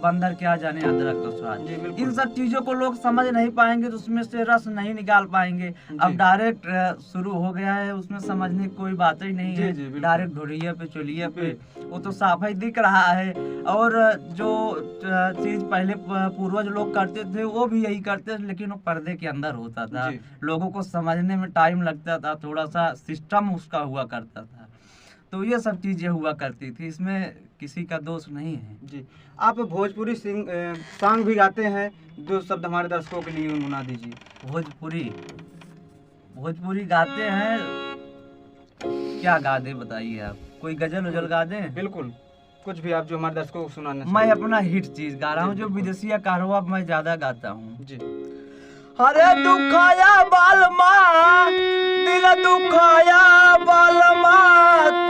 बंदर क्या जाने अदरक का स्वाद, इन सब चीजों को लोग समझ नहीं पाएंगे तो उसमें से रस नहीं निकाल पाएंगे। अब डायरेक्ट शुरू हो गया है, उसमें समझने की कोई बात ही नहीं है। डायरेक्ट ढोलिया पे चोलिया पे वो तो साफ ही दिख रहा है। और जो चीज पहले पूर्वज लोग करते थे वो भी यही करते थे, लेकिन वो पर्दे के अंदर होता था, लोगों को समझने में टाइम लगता था, थोड़ा सा सिस्टम उसका हुआ करता था। तो ये सब चीजें हुआ करती थी, इसमें किसी का दोष नहीं है। जी, आप भोजपुरी सॉन्ग भी गाते हैं, 2 शब्द हमारे दर्शकों के लिए गुनगुना दीजिए। भोजपुरी गाते हैं, क्या गा दे बताइए आप? कोई गजल उजल गा दें? बिल्कुल, कुछ भी आप जो हमारे दर्शकों को सुनाना। मैं अपना हिट चीज गा रहा हूँ, जो विदेशिया कारवा मैं ज्यादा गाता हूँ। जी। अरे दुखाया बालमा, दिल दुखाया बालमा,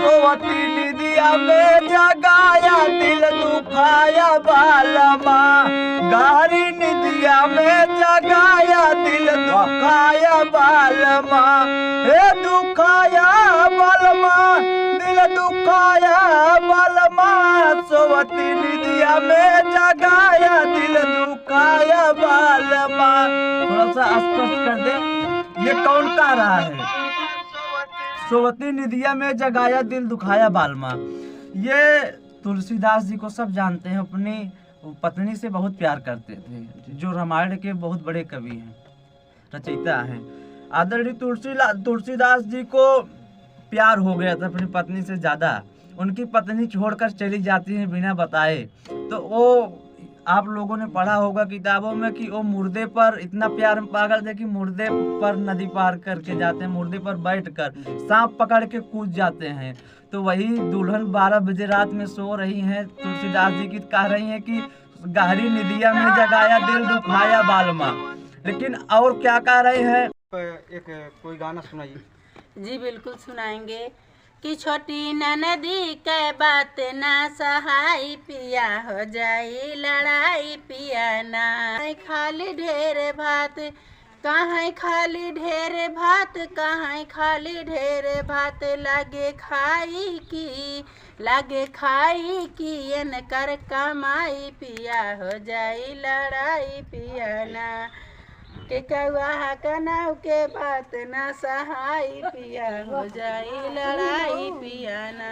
सोवती निदिया में जगाया दिल दुखाया बालमा। गारी निदिया में जगाया दिल दुखाया बालमा। हे दुखाया बालमा, दिल दुखाया बालमा, सोवती निदिया में जगाया दिल दुखाया बालमा। थोड़ा सा स्पष्ट कर दे, ये कौन कह रहा है? सोवती निदिया में जगाया दिल दुखाया बालमा। ये तुलसीदास जी को सब जानते हैं, अपनी पत्नी से बहुत प्यार करते थे, जो रामायण के बहुत बड़े कवि हैं, रचयिता हैं। आदरणीय तुलसीदास जी को प्यार हो गया था अपनी पत्नी से ज़्यादा। उनकी पत्नी छोड़कर चली जाती है बिना बताए, तो वो आप लोगों ने पढ़ा होगा किताबों में कि वो मुर्दे पर इतना प्यार में पागल थे कि मुर्दे पर नदी पार करके जाते हैं, मुर्दे पर बैठकर सांप पकड़ के कूद जाते हैं। तो वही दुल्हन 12 बजे रात में सो रही हैं, तुलसीदास जी की कह रही हैं कि गहरी निदिया में जगाया दिल दुखाया बालमा। लेकिन और क्या कह रहे हैं? एक कोई गाना सुनाइए। जी बिल्कुल सुनाएंगे कि छोटी ननदी के बात ना सहाई, पिया हो जाई लड़ाई, पिया ना खाली ढेर भात, कहाँ खाली ढेर भात, कहाँ खाली ढेर भात, लागे खाई की एन कर कमाई, पिया हो जाई लड़ाई, पिया ना के कौआ कनाव के बात ना सहाई, पिया हो जाई लड़ाई, पिया ना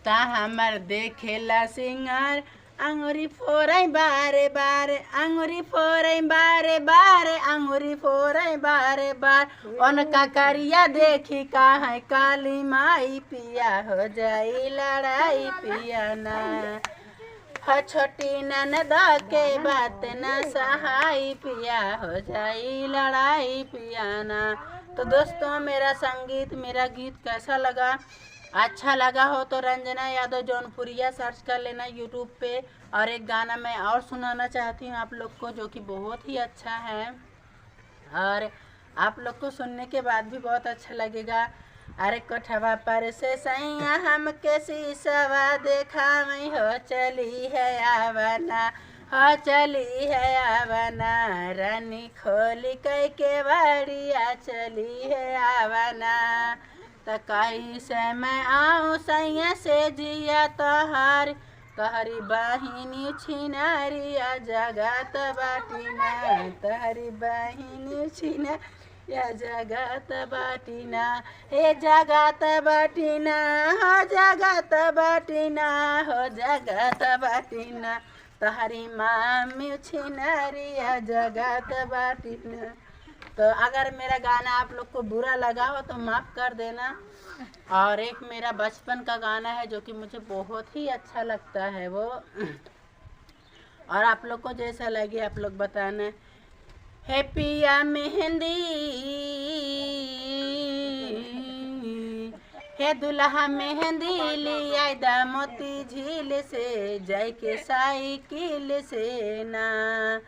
ता हमर देखेला सिंगार, अंगुरी फोरई बारे बारे, अंगुरी फोरई बारे बारे, अंगुरी फोरई बारे बार, उनका करिया देखी कहाँ काली माई, पिया हो जाई लड़ाई, पिया ना छोटी ननद के बात न सहाई, पिया हो जाई लड़ाई, पिया ना। तो दोस्तों, मेरा संगीत, मेरा गीत कैसा लगा? अच्छा लगा हो तो रंजना यादव जौनपुरिया सर्च कर लेना यूट्यूब पे। और एक गाना मैं और सुनाना चाहती हूँ आप लोग को, जो कि बहुत ही अच्छा है। और आप लोग को सुनने के बाद भी बहुत अच्छा लगेगा। अरे कोठवा पर से सैया हम कैसी सवा देखा मैं हो चली है आवना, हो चली है आवना, रानी खोली कई के बाड़िया चली है आवना। तो कहीं से मैं आऊँ सैया से जिया तोहार, तहरी बहिनी छिनारिया जगत बाटिना, तहरी बहिनी छिना या जगत बाटिना, हे जगत बाटिना, हो जगत बाटिना, हो जगत बाटिना, तहरी मामी छिनारिया जगत बाटिना। तो अगर मेरा गाना आप लोग को बुरा लगा हो तो माफ़ कर देना। और एक मेरा बचपन का गाना है जो कि मुझे बहुत ही अच्छा लगता है वो, और आप लोग को जैसा लगे आप लोग बताना। हे पिया मेहंदी, हे दुल्हा मेहंदी लिया दा मोती झील से, जय के साइकिल से ना,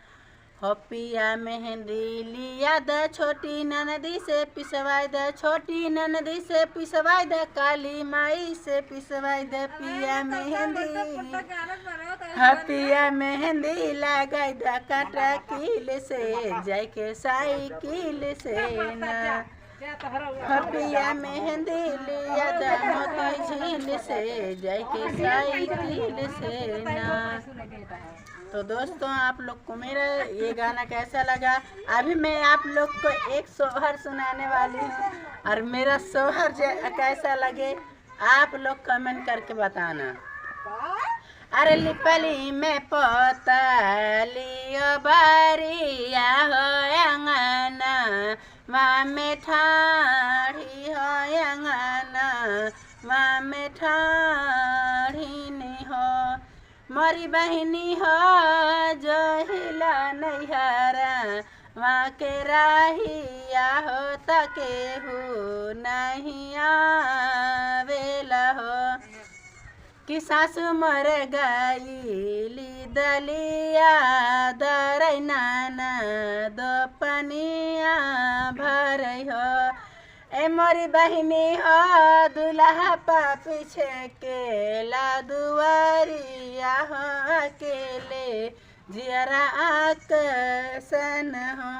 हो पिया मेहंदी लिया द छोटी ननदी से पिसवाई द, छोटी ननदी से पिसवाई द, काली माई से पिसवाई द पिया मेहंदी, हाँ पिया मेहंदी लगाई द काटा कील से, जय के साइकिल से ना, हाँ पिया मेहंदी लिया द मोती झील से, जय के साइकिल से ना। तो दोस्तों आप लोग को मेरा ये गाना कैसा लगा? अभी मैं आप लोग को एक सोहर सुनाने वाली हूँ, और मेरा सोहर कैसा लगे आप लोग कमेंट करके बताना। अरे लिपली में पोतलियो बारिया हो अंगना, माँ में ठाढ़ी हो अंगना, माँ में ठाढ़ी नहीं हो, मोरी बहिनी हो जो हिला नैहरा, माँ के राहिया हो तके हो नहीं आवेला हो, कि सासु मर गईली दलिया दरै नाना दो पनिया भर हो, ए मोरी बहिनी हो दुल्हा पीछे के ला दुआरिया हो अकेले जियरा आकसन हो,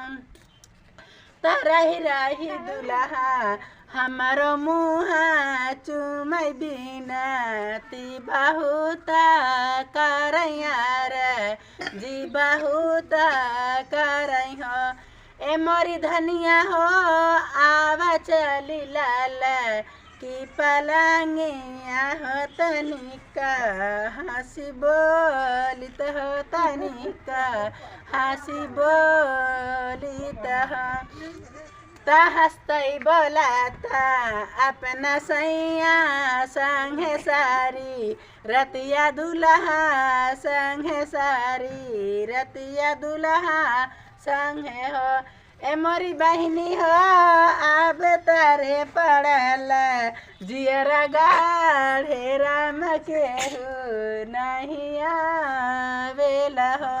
तरही रही दुल्हा हमारो मुँहा चुमै बिनती बहुता करैयार जी बहुता करै हो, ए मोरी धनिया हो आवा चली लाल की पलंगिया हो तनिका, हंसी बोलित हो तनिका, हंसी बोलित हो, हंसतई बोलाता अपना सैया संगे सारी रतिया दुल्हा संगे सारी रतिया दुल्हा संगे हो, ए मोरी बहिनी हो अब तारे पड़ल जियरा गाढ़े राम के हो नहीं आवेला हो,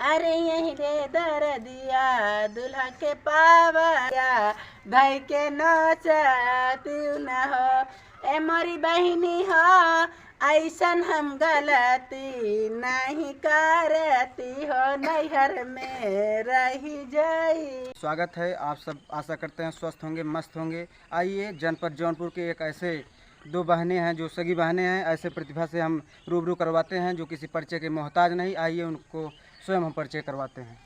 अरे यही रे दरदिया दुल्हा के पावया भाई के नोचती न हो, ए मोरी बहिनी हो ऐसन हम गलती नहीं करती हो, नैहर में रही जाई। स्वागत है, आप सब आशा करते हैं स्वस्थ होंगे, मस्त होंगे। आइए जनपद जौनपुर के एक ऐसे दो बहनें हैं जो सगी बहनें हैं, ऐसे प्रतिभा से हम रूबरू करवाते हैं जो किसी परिचय के मोहताज नहीं। आइए उनको स्वयं हम परिचय करवाते हैं।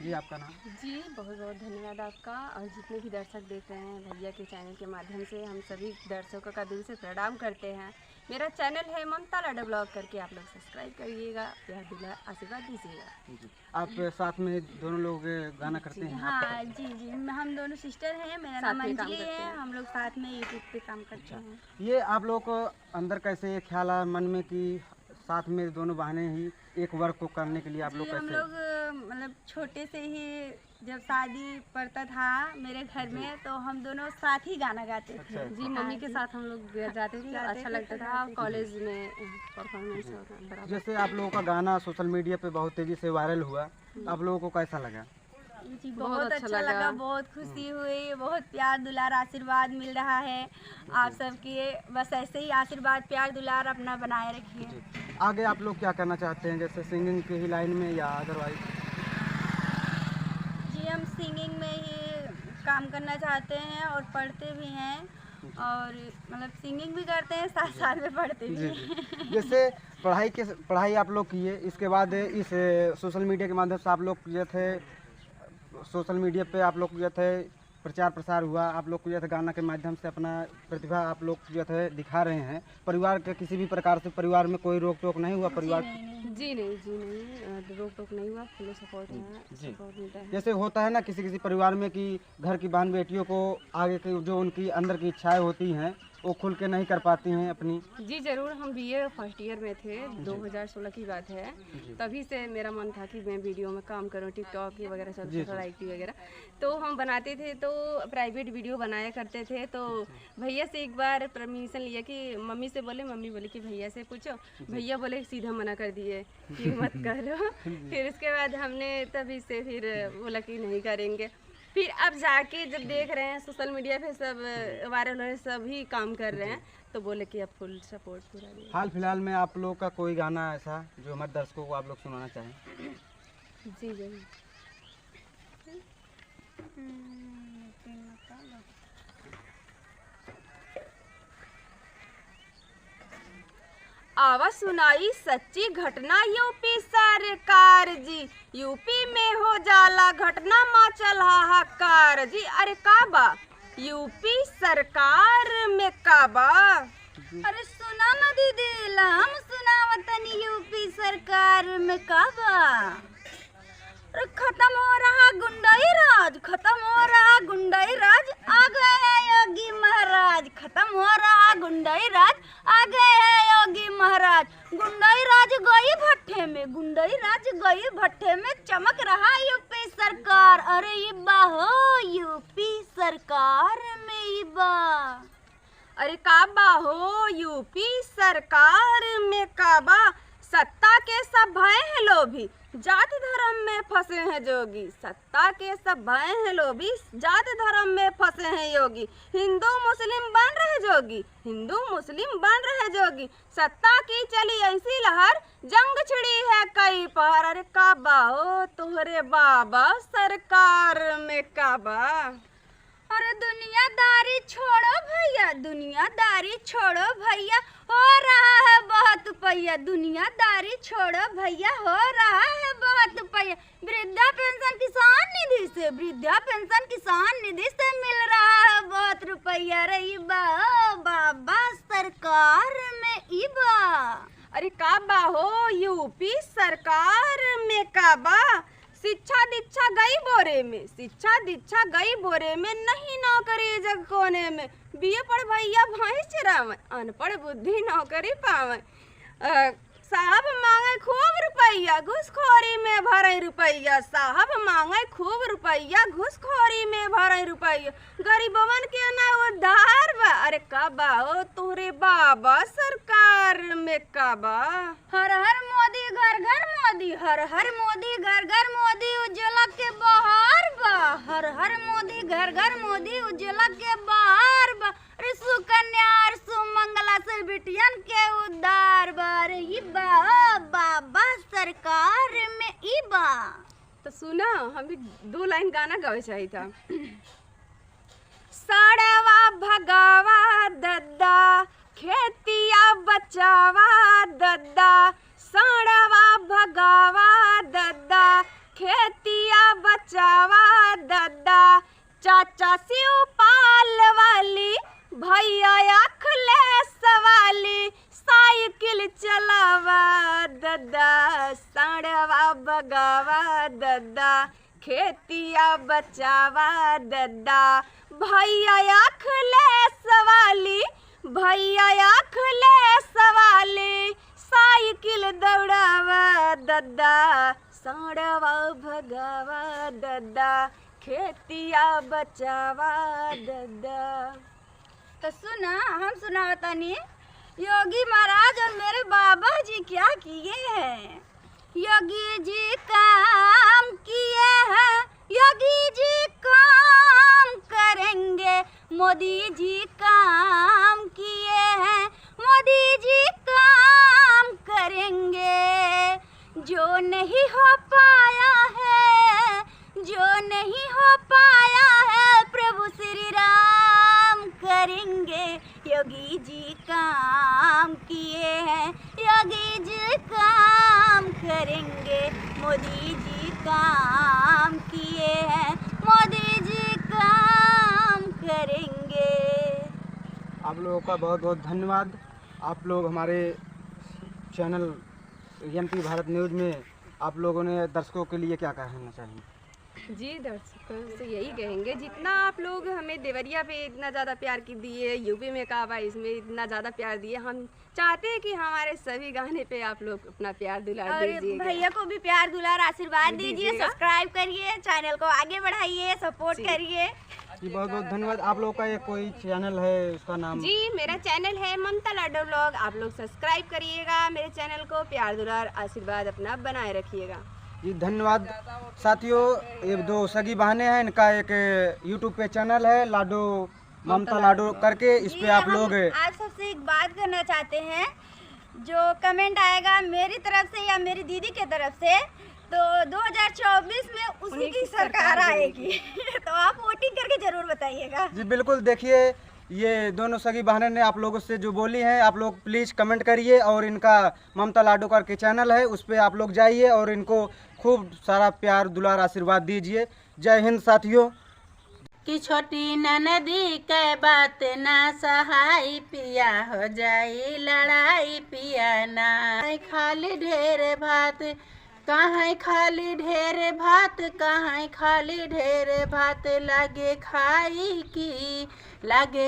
जी आपका नाम? जी बहुत बहुत धन्यवाद आपका, और जितने भी दर्शक देख रहे हैं भैया के चैनल के माध्यम से हम सभी दर्शकों का दिल से प्रणाम करते हैं। मेरा चैनल है ममता लाडो ब्लॉग करके, आप लोग सब्सक्राइब करिएगा, प्यार दिला आशीर्वाद दीजिएगा। आप साथ में दोनों लोग गाना करते हैं? हाँ जी जी, हम दोनों सिस्टर हैं, मेरा नाम अंजलि है, हम लोग साथ में यूट्यूब पे काम करते हैं। ये आप लोग को अंदर कैसे ये ख्याल आया मन में कि साथ में दोनों बहनें ही एक वर्क को करने के लिए आप लोग जी, हम कैसे? लोग मतलब छोटे से ही जब शादी पड़ता था मेरे घर में तो हम दोनों साथ ही गाना गाते थे। अच्छा। जी मम्मी के साथ हम लोग जाते थे, अच्छा लगता था, कॉलेज में परफॉर्मेंस बराबर। जैसे आप लोगों का गाना सोशल मीडिया पे बहुत तेज़ी से वायरल हुआ, आप लोगों को कैसा लगा? जी बहुत अच्छा लगा, बहुत खुशी हुई, बहुत प्यार दुलार आशीर्वाद मिल रहा है आप सबके। बस ऐसे ही आशीर्वाद प्यार दुलार अपना बनाए रखिए। आगे आप लोग क्या करना चाहते हैं, जैसे सिंगिंग की ही लाइन में या अदरवाइज? जी हम सिंगिंग में ही काम करना चाहते हैं और पढ़ते भी हैं, और मतलब सिंगिंग भी करते हैं, साथ साथ में पढ़ते भी हैं। जैसे पढ़ाई आप लोग किए, इसके बाद इस सोशल मीडिया के माध्यम से आप लोग जो थे सोशल मीडिया पे आप लोग जो थे प्रचार प्रसार हुआ, आप लोग जो थे गाना के माध्यम से अपना प्रतिभा आप लोग जो थे दिखा रहे हैं। परिवार के किसी भी प्रकार से परिवार में कोई रोक टोक नहीं हुआ? परिवार जी नहीं, रोक टोक नहीं हुआ, फुल सपोर्ट मिलता है। जैसे होता है ना किसी परिवार में कि घर की बहन बेटियों को आगे की जो उनकी अंदर की इच्छाएं होती हैं वो खुल के नहीं कर पाती हैं अपनी। जी जरूर, हम बीए फर्स्ट ईयर में थे, 2016 की बात है। तभी से मेरा मन था कि मैं वीडियो में काम करूं, टिकटॉक वगैरह सोशल आईटी वगैरह। तो हम बनाते थे, तो प्राइवेट वीडियो बनाया करते थे। तो भैया से एक बार परमिशन लिया कि मम्मी से बोले, मम्मी बोले कि भैया से पूछो। भैया बोले सीधा मना कर दिए कि मत करो। फिर उसके बाद हमने तभी से फिर बोला कि नहीं करेंगे। फिर अब जाके जब देख रहे हैं सोशल मीडिया पे सब वायरल हो रहे, सभी काम कर रहे हैं, तो बोले कि अब फुल सपोर्ट पूरा दिया। हाल फिलहाल में आप लोग का कोई गाना ऐसा जो हमारे दर्शकों को आप लोग सुनाना चाहें? जी जरूर। आवाज सुनाई सच्ची घटना यूपी सरकार जी, यूपी में हो जाला घटना मचल हाहाकार जी। अरे काबा यूपी सरकार में काबा? अरे सुना ना दीदी, हम सुनावतनी यूपी सरकार में काबा। अरे खत्म हो रहा गुंडाई राज, खत्म हो रहा गुंडाई राज, आ गए हैं योगी महाराज। खत्म हो रहा गुंडाई राज, आ गए हैं योगी महाराज। गुंडाई राज गई भट्ठे में, गुंडाई राज गई भट्ठे में, चमक रहा यूपी सरकार। अरे इब्बा हो यूपी सरकार में इब्बा। अरे काबा हो यूपी सरकार में काबा। सत्ता के सब भय हैं लोभी, जाति धर्म में फंसे हैं जोगी। सत्ता के सब भय हैं लोभी, जाति धर्म में फंसे हैं योगी। हिंदू मुस्लिम बन रहे जोगी, हिंदू मुस्लिम बन रहे जोगी। सत्ता की चली ऐसी लहर, जंग छिड़ी है कई पहर। अरे काबा हो तोहरे बाबा सरकार में काबा। अरे दुनियादारी छोड़ो भैया, दुनियादारी छोड़ो भैया, हो रहा है बहुत पैया। दुनियादारी छोड़ो भैया, हो रहा है बहुत पैया। वृद्धा पेंशन किसान निधि से, वृद्धा पेंशन किसान निधि से मिल रहा है बहुत रुपया। रे इबा बाबा सरकार में इबा। अरे काबा हो यूपी सरकार में काबा। शिक्षा दीक्षा गई बोरे में, शिक्षा दीक्षा गई बोरे में, नहीं नौकरी जग कोने में। बीए पढ़ भैया भैंस चरावे, अनपढ़ बुद्धि नौकरी पावे। साहब मांगे खूब रुपया, घुसखोरी में भरे रुपया। साहब मांगे खूब रुपया, घुसखोरी में भरे रुपया। गरीबवन के ना उद्धार बा। अरे काबा हो तोरे बाबा सरकार में काबा। हर हर मोदी घर घर मोदी, हर हर मोदी घर घर मोदी, उज्ज्वला के बहार बा। हर हर मोदी घर घर मोदी, उज्ज्वला के बहार बा। अरे सुकन्या और सुमंगला से बिटियन के उद्धार बा। अरे इबा बाबा सरकार में इबा। तो सुना, हम भी 2 लाइन गाना गावे चाहिए था। साड़वा भगावा दद्दा, खेतिया बचावा दद्दा। साड़वा भगावा दद्दा, खेतिया बचावा दद्दा। चाचा शिवपाल वाली, भैया अखिलेश वाली, साइकिल चलावा दद्दा। साड़वा भगावा दद्दा, खेतिया बचावा दद्दा। भैया अखिलेश वाली, भैया अखिलेश वाली, साइकिल दौड़ावा दद्दा। साड़वा भगावा दद्दा, खेतिया बचावा दद्दा। तो सुना, हम सुनावतनी योगी महाराज और मेरे बाबा जी क्या किए हैं। योगी जी काम किए हैं, योगी जी काम करेंगे, मोदी जी काम किए हैं, मोदी जी काम करेंगे। जो नहीं हो पाया है, जो नहीं हो पाया है, प्रभु श्री राम करेंगे। योगी जी काम किए हैं, योगी जी काम करेंगे, मोदी जी काम किए हैं, मोदी जी काम करेंगे। आप लोगों का बहुत बहुत धन्यवाद। आप लोग हमारे चैनल एमपी भारत न्यूज़ में आप लोगों ने दर्शकों के लिए क्या कहना चाहिए? जी, दर्शकों से यही कहेंगे, जितना आप लोग हमें देवरिया पे इतना ज़्यादा प्यार की दिए, यूपी में काबा इसमें इतना ज़्यादा प्यार दिए, हम चाहते हैं कि हमारे सभी गाने पे आप लोग अपना प्यार दुलार और दीजिए। भैया को भी प्यार दुलार आशीर्वाद दीजिए, दीजिएगा। सब्सक्राइब करिए, चैनल को आगे बढ़ाइए, सपोर्ट करिए। जी बहुत बहुत धन्यवाद। आप लोगों का ये कोई चैनल है, उसका नाम? जी, मेरा चैनल है ममता लाडो व्लॉग, आप लोग सब्सक्राइब करिएगा मेरे चैनल को, प्यार दुलार आशीर्वाद अपना बनाए रखिएगा। जी धन्यवाद। साथियों, ये दो सगी बहनें हैं, इनका एक यूट्यूब पे चैनल है लाडो, ममता लाडो करके, इस पे आप लोग आप सबसे एक बात करना चाहते हैं, जो कमेंट आएगा मेरी तरफ से या मेरी दीदी के तरफ से, तो 2024 में उसी की सरकार आएगी। तो आप वोटिंग करके जरूर बताइएगा। जी बिल्कुल। देखिए, ये दोनों सगी बहनें ने आप लोगों से जो बोली हैं, आप लोग प्लीज़ कमेंट करिए, और इनका ममता लाडो करके चैनल है, उस पर आप लोग जाइए और इनको खूब सारा प्यार दुलार आशीर्वाद दीजिए। जय हिंद साथियों। कि छोटी ननदी के बात ना सहाय, पिया हो जाई लड़ाई, पिया ना खाली ढेर भात, कहाँ खाली ढेर भात, कहाँ खाली ढेर भात, लागे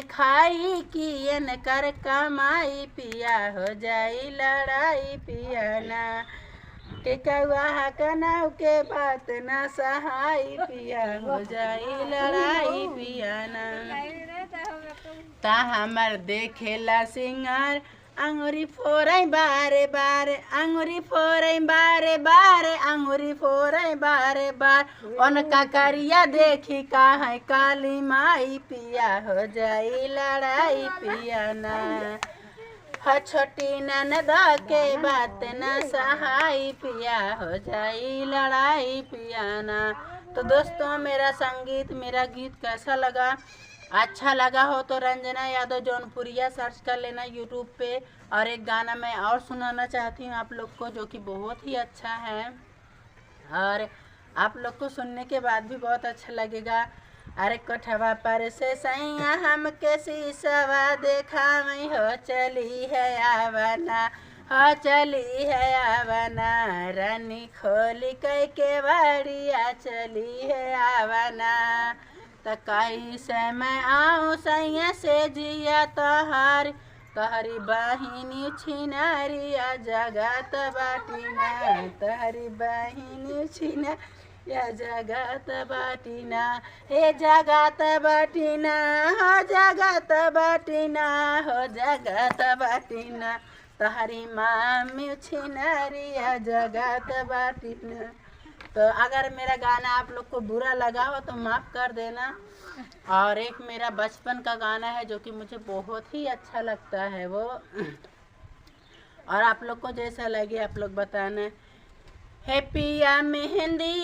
खाई की एन कर कमाई, पिया हो जाई लड़ाई, पिया ना के कौआ कनाव के बात ना सहाय, पिया हो जाई लड़ाई, पिया ना ता हमर देखेला सिंगार, अंगुरी फोरई बारे बारे, अंगुरी फोरई बारे बारे, अंगुरी फोरई बारे बार, उनका करिया देखी कहाँ काली माई, पिया हो जाई लड़ाई, पिया ना छोटी ननदा के बात ना सहाय, पिया हो जाई लड़ाई, पिया ना। तो दोस्तों, मेरा संगीत, मेरा गीत कैसा लगा? अच्छा लगा हो तो रंजना यादव जौनपुरिया सर्च कर लेना यूट्यूब पे। और एक गाना मैं और सुनाना चाहती हूँ आप लोग को, जो कि बहुत ही अच्छा है और आप लोग को सुनने के बाद भी बहुत अच्छा लगेगा। अरे कोठवा पर से सैया हम के शीशवा देखा मैं, हो चली है आवना, हो चली है आवना, रानी खोली कई के बाड़िया चली है आवना, त कहीं से मैं आऊँ सैया से जिया तोहार, तहरी बहिनी छिनारिया जगत बाटिना, तहरी बहिनी छिना या जगत बाटिना, हे जगत बाटिना, हो जगत बाटिना, हो जगत बाटिना, तहरी मामी छिनारिया जगत बाटिना। तो अगर मेरा गाना आप लोग को बुरा लगा हो तो माफ़ कर देना। और एक मेरा बचपन का गाना है जो कि मुझे बहुत ही अच्छा लगता है वो, और आप लोग को जैसा लगे आप लोग बताना। है पिया मेहंदी,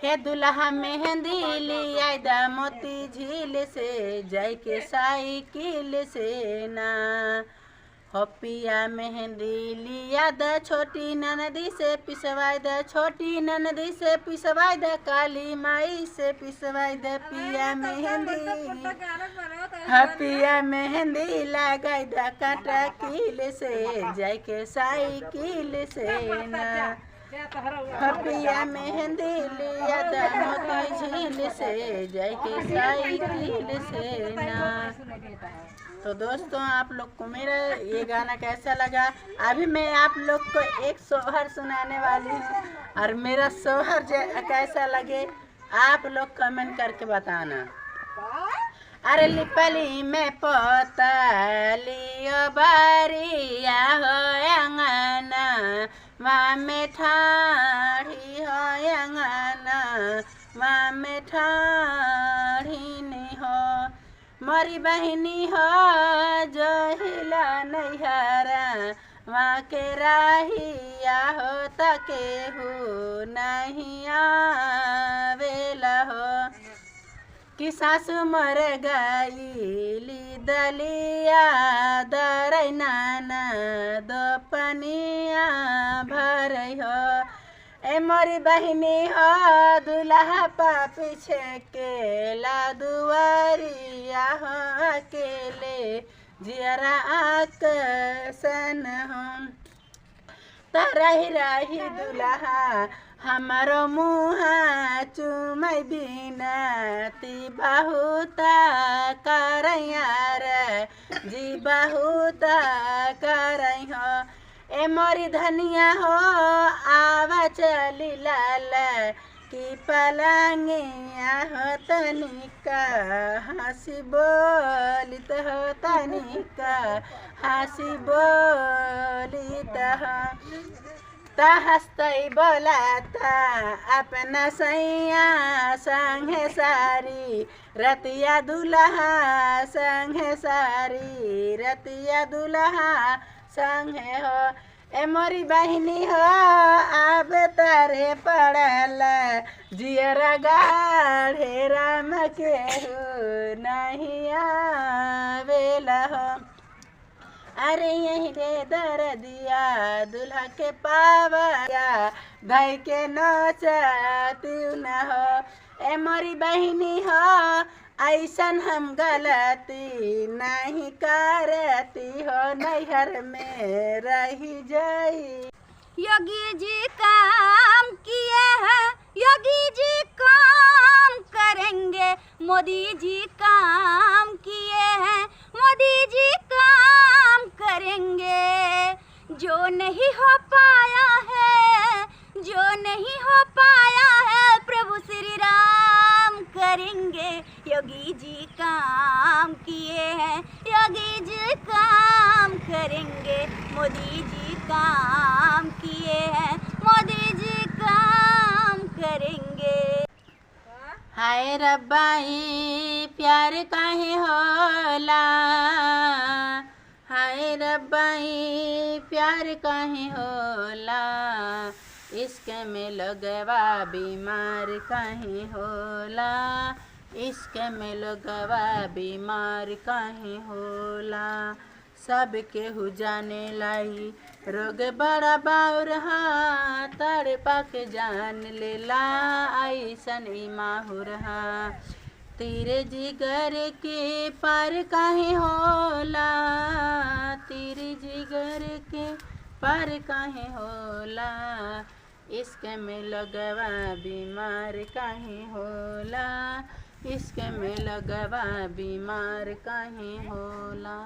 हे दुल्हा मेहंदी लिया दा मोती झील से, जाय के साइकिल से ना, हो पिया मेहंदी लिया द छोटी ननदी से पिसवाई द, छोटी ननदी से पिसवाई द, काली माई से पिसवाई द, पिया मेहंदी, हाँ पिया मेहंदी लगाई द काटा कील से, जाय के साइकिल से ना, पिया मेहंदी लिया द मोती झील से, जाय के साइकिल से ना। तो दोस्तों, आप लोग को मेरा ये गाना कैसा लगा? अभी मैं आप लोग को एक सोहर सुनाने वाली हूँ, और मेरा सोहर कैसा लगे आप लोग कमेंट करके बताना। अरे लिपली में पोतलियो बारिया हो अंगना, माँ में ठाढ़ी हो अंगना माँ में ठाढ़ी नहीं हो मोरी बहनी हो जो हिला नैहरा माँ के राहिया हो तके हो नहीं आवेला हो कि सासु मर गईली दलिया दरै नाना दो पनिया भरै हो ए मोरी बहिनी हो दुल्हा पापी छेकेला दुआरिया हो अकेले जियरा आकसन हम तरही रही दुल्हा हमारो मुहा चुमै बिनती बहुत करैयार जी बहुत करै हो ए मोरी धनिया हो आवा चली लाल की पलंगिया हो तनिका हंसी बोलित हो तनिका हंसी बोलित हो हंसतै बोलाता अपना सैया संगे सारी रतिया दुल्हा संगे सारी रतिया दुल्हा संगे हो ए मोरी बहिनी हो अब तारे पड़ल जियरा गाढ़े राम के हो नहीं आवेला हो अरे यही रे दरदिया दुल्हा के पावया भाई के नचती न हो ए मोरी बहिनी हो ऐसन हम गलती नहीं करती हो नैहर में रही जाई योगी जी काम किए हैं योगी जी काम करेंगे मोदी जी काम किए हैं मोदी जी काम करेंगे जो नहीं हो पाया है जो नहीं हो पाया है प्रभु श्री राम करेंगे योगी जी काम किए हैं योगी जी काम करेंगे मोदी जी काम किए हैं मोदी जी काम करेंगे हाय रब्बाई प्यार काहे होला हाय रब्बाई प्यार काहे होला इश्क में लगवा बीमार काहे होला इश्क में लगवा बीमार काहे होला सब केहू जाने लाई रोग बड़ा बाउर हा तारे पाक जान लेला ऐसन ई माहुर हा तेरे जिगर के पार काहे होला तेरे जिगर के पार काहे होला इश्क में लगवा बीमार काहे होला इश्क में लगवा बीमार काहे होला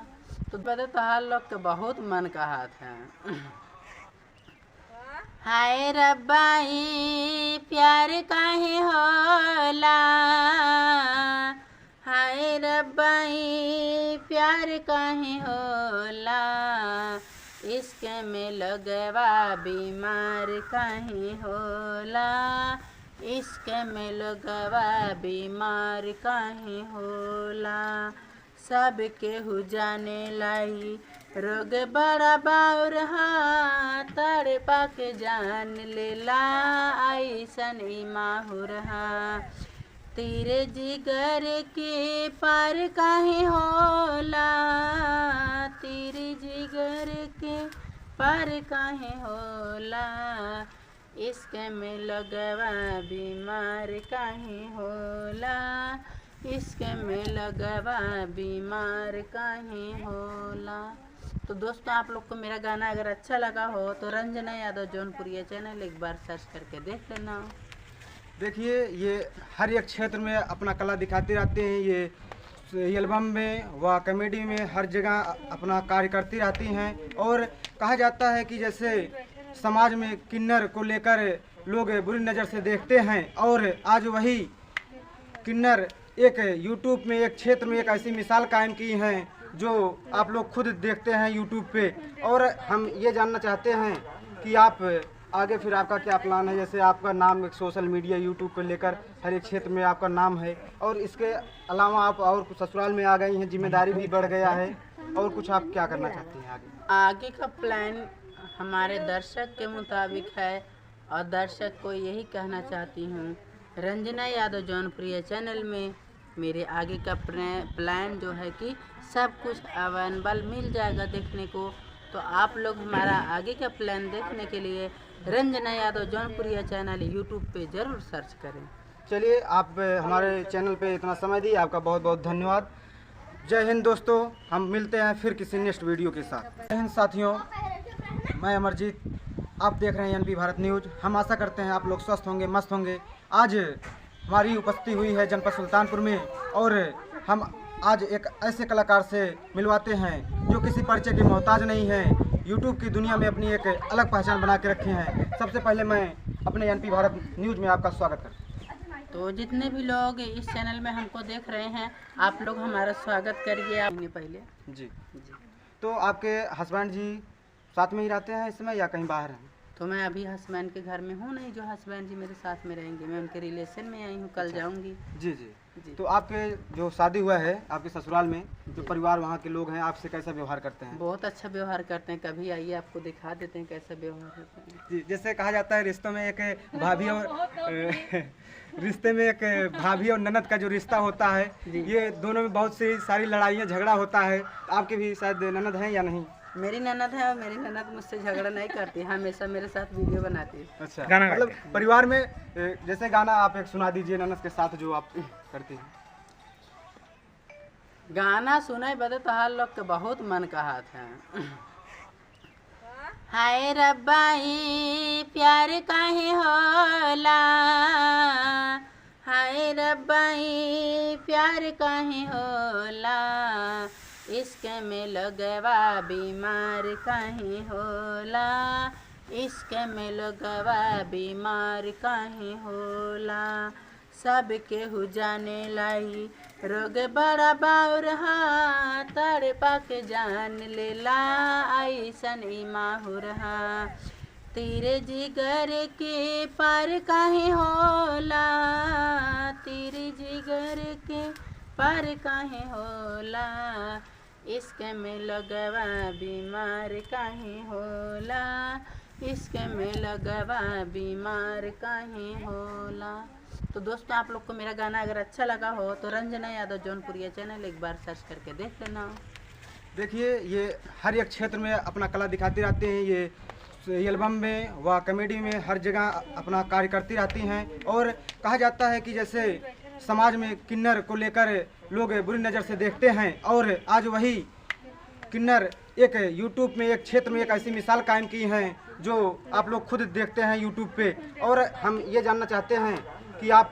तो बता तहार लोग के बहुत मन का हाथ है हाय रब्बाई प्यार काहे होला हाय रब्बाई प्यार काहे होला इश्क में लगवा बीमार काहे होला इश्क में लगवा बीमार काहे होला सब केहू जाने लाई रोग बड़ा बाउर हा तारे पाक जान लेला ऐसन ई माहुर हा तेरे जिगर के पार काहे होला तेरे जिगर के पार काहे होला इश्क में लगवा बीमार काहे होला इश्क में लगवा बीमार काहे होला। तो दोस्तों आप लोग को मेरा गाना अगर अच्छा लगा हो तो रंजना यादव जौनपुरिया चैनल एक बार सर्च करके देख लेना। देखिए ये हर एक क्षेत्र में अपना कला दिखाते रहते हैं, ये एल्बम में व कॉमेडी में हर जगह अपना कार्य करती रहती हैं। और कहा जाता है कि जैसे समाज में किन्नर को लेकर लोग बुरी नज़र से देखते हैं और आज वही किन्नर एक यूट्यूब में एक क्षेत्र में एक ऐसी मिसाल कायम की हैं जो आप लोग खुद देखते हैं यूट्यूब पे। और हम ये जानना चाहते हैं कि आप आगे फिर आपका क्या प्लान है। जैसे आपका नाम एक सोशल मीडिया यूट्यूब को लेकर हर एक क्षेत्र में आपका नाम है, और इसके अलावा आप और कुछ ससुराल में आ गई हैं, जिम्मेदारी भी बढ़ गया है, और कुछ आप क्या करना चाहती हैं आगे? आगे का प्लान हमारे दर्शक के मुताबिक है, और दर्शक को यही कहना चाहती हूँ, रंजना यादव जौनपुरी चैनल में मेरे आगे का प्लान जो है कि सब कुछ अवेलेबल मिल जाएगा देखने को। तो आप लोग हमारा आगे का प्लान देखने के लिए रंजना यादव जौनपुरी चैनल यूट्यूब पे ज़रूर सर्च करें। चलिए, आप हमारे चैनल पे इतना समय दिए, आपका बहुत बहुत धन्यवाद। जय हिंद दोस्तों, हम मिलते हैं फिर किसी नेक्स्ट वीडियो के साथ। जय हिंद साथियों, मैं अमरजीत, आप देख रहे हैं एनपी भारत न्यूज़। हम आशा करते हैं आप लोग स्वस्थ होंगे, मस्त होंगे। आज हमारी उपस्थिति हुई है जनपद सुल्तानपुर में, और हम आज एक ऐसे कलाकार से मिलवाते हैं जो किसी परिचय के मोहताज नहीं है, यूट्यूब की दुनिया में अपनी एक अलग पहचान बना के रखे हैं। सबसे पहले मैं अपने एनपी भारत न्यूज़ में आपका स्वागत करता हूं। तो जितने भी लोग इस चैनल में हमको देख रहे हैं, आप लोग हमारा स्वागत करिए। आपने पहले जी, तो आपके हस्बैंड जी साथ में ही रहते हैं इस समय या कहीं बाहर हैं? तो मैं अभी हस्बैंड के घर में हूँ नहीं, जो हस्बैंड जी मेरे साथ में रहेंगे। मैं उनके रिलेशन में आई हूँ, कल जाऊँगी। जी जी जी। तो आपके जो शादी हुआ है आपके ससुराल में, जो परिवार वहाँ के लोग हैं आपसे कैसा व्यवहार करते हैं? बहुत अच्छा व्यवहार करते हैं। कभी आइए, आपको दिखा देते हैं कैसा व्यवहार करते हैं। जी, जैसे कहा जाता है रिश्तों में एक भाभी और रिश्ते में एक भाभी और ननद का जो रिश्ता होता है, ये दोनों में बहुत सी सारी लड़ाइयाँ झगड़ा होता है। आपके भी शायद ननद हैं या नहीं? मेरी ननद है, और मेरी ननद मुझसे झगड़ा नहीं करती, हमेशा मेरे साथ वीडियो बनाती है। अच्छा, मतलब परिवार में जैसे गाना आप एक सुना दीजिए ननद के साथ जो आप करती हैं। गाना सुनाई बदे तो हर लोग के बहुत मन कहा था। हाय रब्बाई प्यार काहे होला, हाय रब्बाई प्यार काहे होला, इश्क में लगवा बीमार काहे होला, इश्क में लगवा बीमार काहे होला, सब केहू जाने लाई रोग बड़ा बाउर हा, तड़पा के जान लेला ऐसन ई माहुर हा, तेरे जिगर के पार काहे होला, तेरे जिगर के पार काहे होला, इश्क में लगवा बीमार काहे होला, इश्क में लगवा बीमार काहे होला। तो दोस्तों, आप लोग को मेरा गाना अगर अच्छा लगा हो तो रंजना यादव जौनपुरी चैनल एक बार सर्च करके देख लेना। देखिए, ये हर एक क्षेत्र में अपना कला दिखाती रहती हैं। ये एल्बम में व कॉमेडी में हर जगह अपना कार्य करती रहती हैं। और कहा जाता है कि जैसे समाज में किन्नर को लेकर लोग बुरी नज़र से देखते हैं, और आज वही किन्नर एक यूट्यूब में एक क्षेत्र में एक ऐसी मिसाल कायम की हैं जो आप लोग खुद देखते हैं यूट्यूब पे। और हम ये जानना चाहते हैं कि आप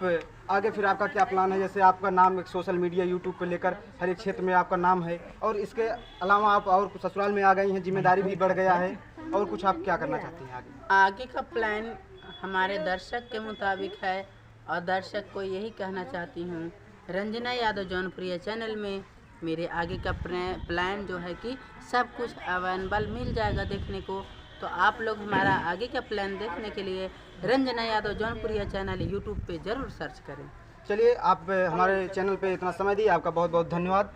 आगे फिर आपका क्या प्लान है। जैसे आपका नाम एक सोशल मीडिया यूट्यूब को लेकर हर एक क्षेत्र में आपका नाम है, और इसके अलावा आप और कुछ ससुराल में आ गई हैं, जिम्मेदारी भी बढ़ गया है, और कुछ आप क्या करना चाहती हैं आगे? आगे का प्लान हमारे दर्शक के मुताबिक है, और दर्शक को यही कहना चाहती हूँ, रंजना यादव जौनपुरी चैनल में मेरे आगे का प्लान जो है कि सब कुछ अवेलेबल मिल जाएगा देखने को। तो आप लोग हमारा आगे का प्लान देखने के लिए रंजना यादव जौनपुरी चैनल यूट्यूब पे ज़रूर सर्च करें। चलिए, आप हमारे चैनल पे इतना समय दिए, आपका बहुत बहुत धन्यवाद।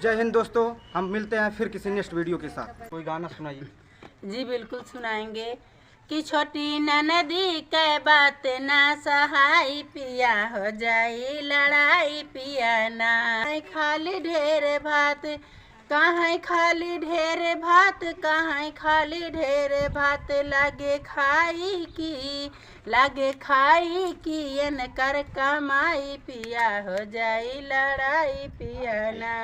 जय हिंद दोस्तों, हम मिलते हैं फिर किसी नेक्स्ट वीडियो के साथ। कोई गाना सुनाइए। जी बिल्कुल सुनाएंगे कि छोटी ननदी के बात ना सहाई, पिया हो जाई लड़ाई, पिया ना खाली ढेर भात, कहाँ खाली ढेर भात, कहाँ खाली ढेर भात, लागे खाई की एन कर कमाई, पिया हो जाई लड़ाई, पिया ना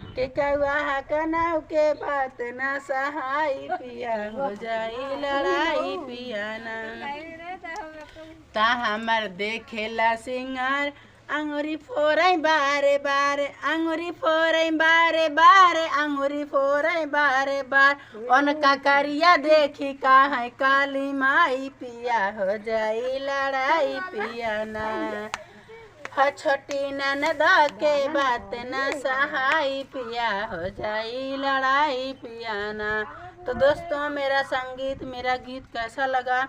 के कौआ कनाव के बात ना सहाई, पिया हो जाई लड़ाई, पिया ना ता हमर देखेला सिंगार, अंगुरी फोरई बारे बारे, अंगुरी फोरई बारे बारे, अंगुरी फोरई बारे बार, उनका करिया देखी कहाँ काली माई, पिया हो जाई लड़ाई, पिया ना छोटी ननद के बात न सहाई, पिया हो जाई लड़ाई, पिया ना। तो दोस्तों मेरा संगीत, मेरा गीत कैसा लगा?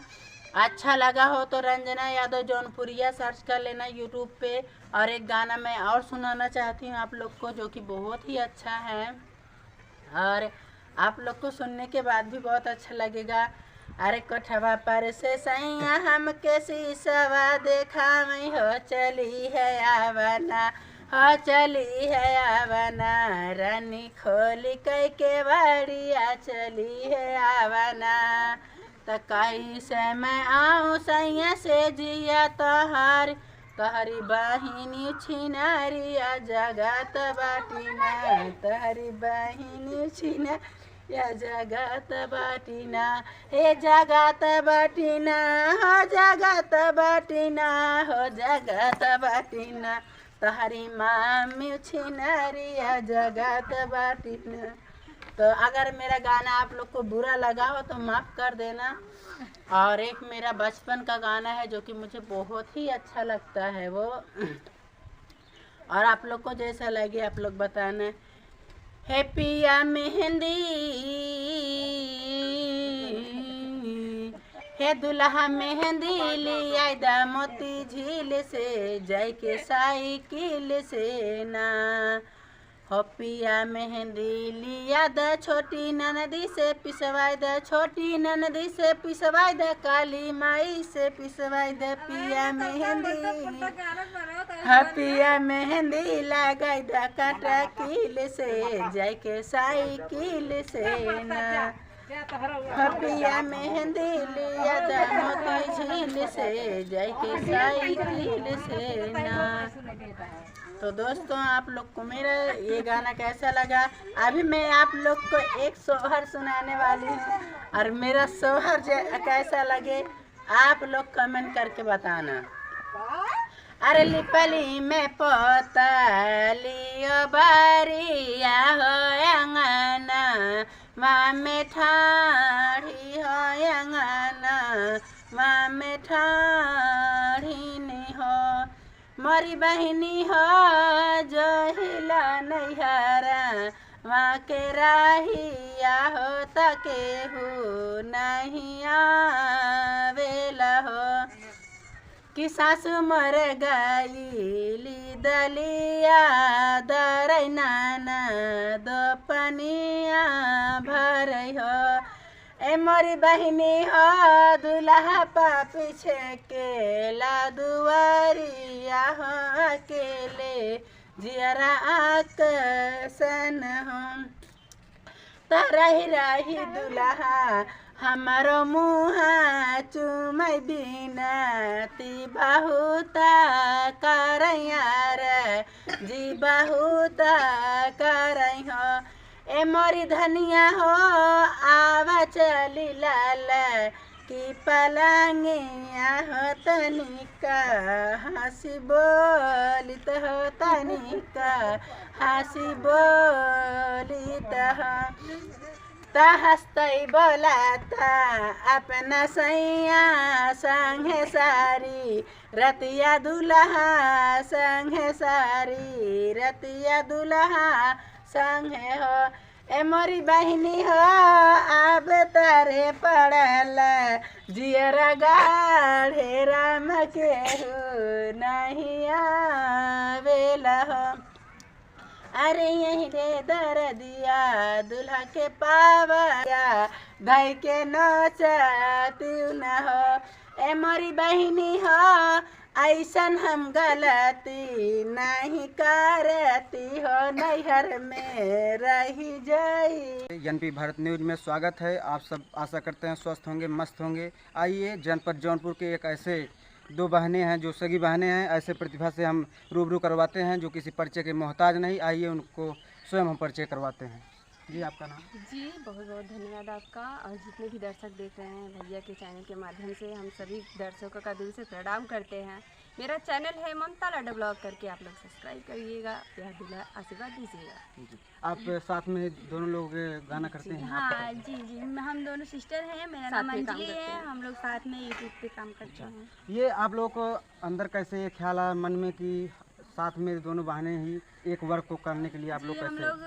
अच्छा लगा हो तो रंजना यादव जौनपुरिया सर्च कर लेना यूट्यूब पे। और एक गाना मैं और सुनाना चाहती हूँ आप लोग को, जो कि बहुत ही अच्छा है और आप लोग को सुनने के बाद भी बहुत अच्छा लगेगा। अरे कोठवा पर से सैया हमके शीशवा देखा मैं हो चली है आवना, हो चली है आवना, रानी खोली कई के बाड़िया चली है आवना। त कैसे मैं आऊँ सैया से जिया तोहार, तहरी बहिनी छिनारिया जगत बाटिना, तहरी बहिनी छिना या जगत बाटिना, हे जगत बाटिना, हो जगत बाटिना, हो जगत बाटिना, तहरी मामी छिनारिया जगत बाटिना। तो अगर मेरा गाना आप लोग को बुरा लगा हो तो माफ़ कर देना। और एक मेरा बचपन का गाना है जो कि मुझे बहुत ही अच्छा लगता है वो, और आप लोग को जैसा लगे आप लोग बताना। हे पिया मेहंदी, हे दुल्हा मेहंदी लिया दा मोती झील से, जय के साइकिल से ना, हो पिया मेहंदी लिया द छोटी ननदी से पिसवाई द, छोटी ननदी से पिसवाई द, काली माई से पिसवाई द पिया मेहंदी, हाँ पिया मेहंदी लगाई द काटा कील से, जय के साइकिल से ना, हाँ पिया मेहंदी लिया द मोती झील से, जय के साइकिल से ना। तो दोस्तों आप लोग को मेरा ये गाना कैसा लगा? अभी मैं आप लोग को एक सोहर सुनाने वाली हूँ, और मेरा सोहर कैसा लगे आप लोग कमेंट करके बताना। अरे लिपली में पोतलियो बारिया हो अंगना, माँ में ठाढ़ी हो अंगना, माँ में ठाढ़ी नहीं हो, मोरी बहिनी हो जो हिला नैहरा, माँ के राहिया हो तके हो नहीं आवेला हो, कि सासु मर गईली दलिया दरै नाना दो पनिया भर हो, ए मोरी बहिनी हो दुल्हा पीछे के ला दुआरिया हो अकेले जियरा आकसन हो, त रही रही दुल्हा हमारो मुँहा चुमै बिनती बहुता करैयार जी बहुता करै हो, ए मोरी धनिया हो आवा चली लाल की पलंगिया हो तनिका हंसी बोलित हो, तनिका हंसी बोलित हो, हंसतई बोलाता अपना सैया संगे सारी रतिया दुल्हा संगे सारी रतिया दुल्हा संगे हो, ए मोरी बहिनी हो अब तारे पड़ल जियरा गाढ़े राम के हो नहीं आवेला हो, अरे यही रे दरदिया दुल्हा के पावया भाई के नोचती न हो, ए मोरी बहिनी हो ऐसन हम गलती नहीं करती हो, नैहर में रही जाई। एनपी भारत न्यूज में स्वागत है। आप सब आशा करते हैं स्वस्थ होंगे, मस्त होंगे। आइए जनपद जौनपुर के एक ऐसे दो बहनें हैं जो सगी बहनें हैं, ऐसे प्रतिभा से हम रूबरू करवाते हैं जो किसी परिचय के मोहताज नहीं। आइए उनको स्वयं हम परिचय करवाते हैं। जी आपका नाम? जी बहुत बहुत धन्यवाद आपका, और जितने भी दर्शक देख रहे हैं भैया के चैनल के माध्यम से हम सभी दर्शकों का दिल से प्रणाम करते हैं। मेरा चैनल है ममता लाडो ब्लॉग करके, आप लोग सब्सक्राइब करिएगा, यह दिला आशीर्वाद दीजिएगा। आप साथ में दोनों लोग गाना करते हैं? हाँ जी जी, हम दोनों सिस्टर हैं, मेरा नाम अंजलि है, हम लोग साथ में यूट्यूब पे काम करते हैं। ये आप लोग को अंदर कैसे ये ख्याल आया मन में कि साथ में दोनों बहनें ही एक वर्क को करने के लिए आप लोग हम कैसे? लोग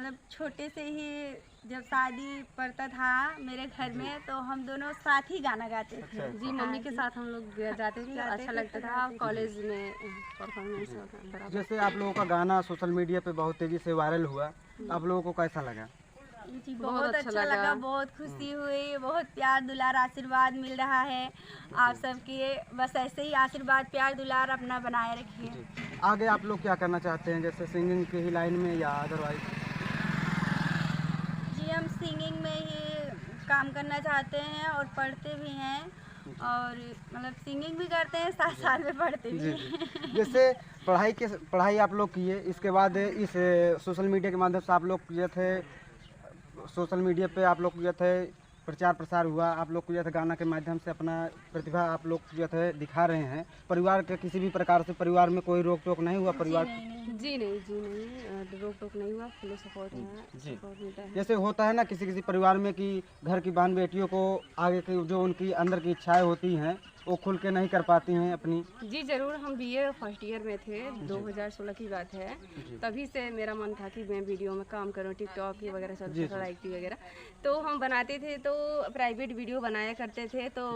मतलब छोटे से ही जब शादी पड़ता था मेरे घर में तो हम दोनों साथ ही गाना गाते थे। जी मम्मी के साथ हम लोग जाते थे, अच्छा लगता था। कॉलेज में परफॉर्मेंस बराबर। जैसे आप लोगों का गाना सोशल मीडिया पे बहुत तेजी से वायरल हुआ, आप लोगों को कैसा लगा? जी बहुत अच्छा लगा, बहुत खुशी हुई, बहुत प्यार दुलार आशीर्वाद मिल रहा है आप सबके। बस ऐसे ही आशीर्वाद प्यार दुलार अपना बनाए रखिए। आगे आप लोग क्या करना चाहते हैं, जैसे सिंगिंग की ही लाइन में या अदरवाइज? जी हम सिंगिंग में ही काम करना चाहते हैं और पढ़ते भी हैं, और मतलब सिंगिंग भी करते हैं, साथ साथ में पढ़ते भी हैं। जैसे पढ़ाई आप लोग किए, इसके बाद इस सोशल मीडिया के माध्यम से आप लोग जो थे सोशल मीडिया पे आप लोग जो थे प्रचार प्रसार हुआ, आप लोग जो थे गाना के माध्यम से अपना प्रतिभा आप लोग जो थे दिखा रहे हैं। परिवार के किसी भी प्रकार से परिवार में कोई रोक टोक नहीं हुआ? परिवार जी नहीं, रोक टोक नहीं हुआ, फुल सपोर्ट है, सपोर्ट मिलता है। जैसे होता है ना किसी किसी परिवार में कि घर की बहन बेटियों को आगे की जो उनकी अंदर की इच्छाएं होती हैं वो खुल के नहीं कर पाती हैं अपनी। जी जरूर, हम बीए फर्स्ट ईयर में थे, 2016 की बात है। तभी से मेरा मन था कि मैं वीडियो में काम करूं, टिकटॉक की वगैरह सब आईटी वगैरह। तो हम बनाते थे, तो प्राइवेट वीडियो बनाया करते थे। तो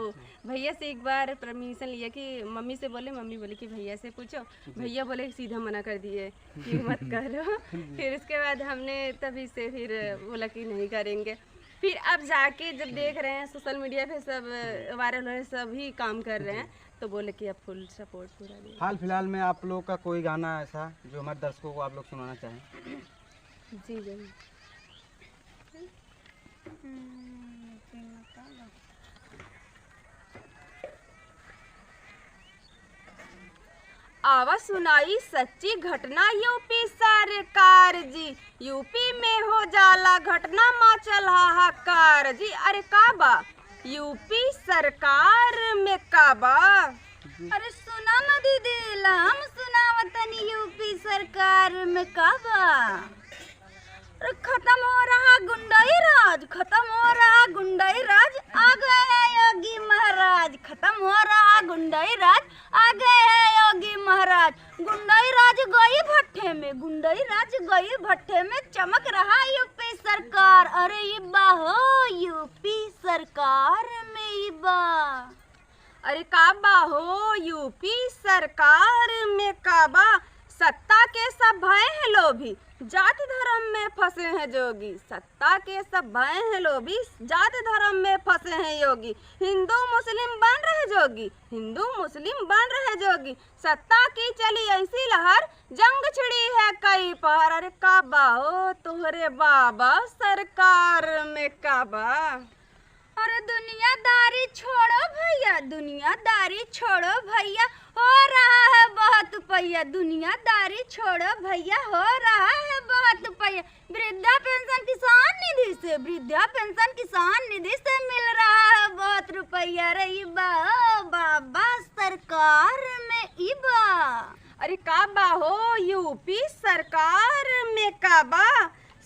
भैया से एक बार परमिशन लिया कि मम्मी से बोले, मम्मी बोले कि भैया से पूछो। भैया बोले सीधा मना कर दिए कि मत करो। फिर उसके बाद हमने तभी से फिर बोला कि नहीं करेंगे। फिर अब जाके जब देख रहे हैं सोशल मीडिया पे सब वायरल हो रहे हैं, सभी काम कर रहे हैं, तो बोले कि अब फुल सपोर्ट पूरा दिया। हाल फिलहाल में आप लोग का कोई गाना ऐसा जो हमारे दर्शकों को आप लोग सुनाना चाहें? जी जरूर। आवाज सुनाई सच्ची घटना यूपी सरकार जी, यूपी में हो जाला घटना मचल हाहाकार जी। अरे काबा यूपी सरकार में काबा? अरे सुना ना दीदी, हम सुनावतनी यूपी सरकार में काबा। अरे खत्म हो रहा गुंडाई राज, खत्म हो रहा गुंडाई राज, आ गए हैं योगी महाराज। खत्म हो रहा गुंडाई राज, आ गए हैं योगी महाराज। गुंडाई राज गई भट्ठे में, गुंडाई राज गई भट्ठे में, चमक रहा यूपी सरकार। अरे इब्बा हो यूपी सरकार में इब्बा। अरे काबा हो यूपी सरकार में काबा। सत्ता के सब भय हैं लोभी, जाति धर्म में फंसे हैं जोगी। सत्ता के सब भय हैं लोभी, जाति धर्म में फंसे हैं योगी। हिंदू मुस्लिम बन रहे जोगी, हिंदू मुस्लिम बन रहे जोगी। सत्ता की चली ऐसी लहर, जंग छिड़ी है कई पहर। अरे काबा हो तोहरे बाबा सरकार में काबा। अरे दुनियादारी छोड़ो भैया, दुनियादारी छोड़ो भैया, हो रहा है बहुत पैया। दुनियादारी छोड़ो भैया, हो रहा है बहुत पैया। वृद्धा पेंशन किसान निधि से, वृद्धा पेंशन किसान निधि से मिल रहा है बहुत रुपया। रे इबा ओ बाबा सरकार में इबा। अरे काबा हो यूपी सरकार में काबा।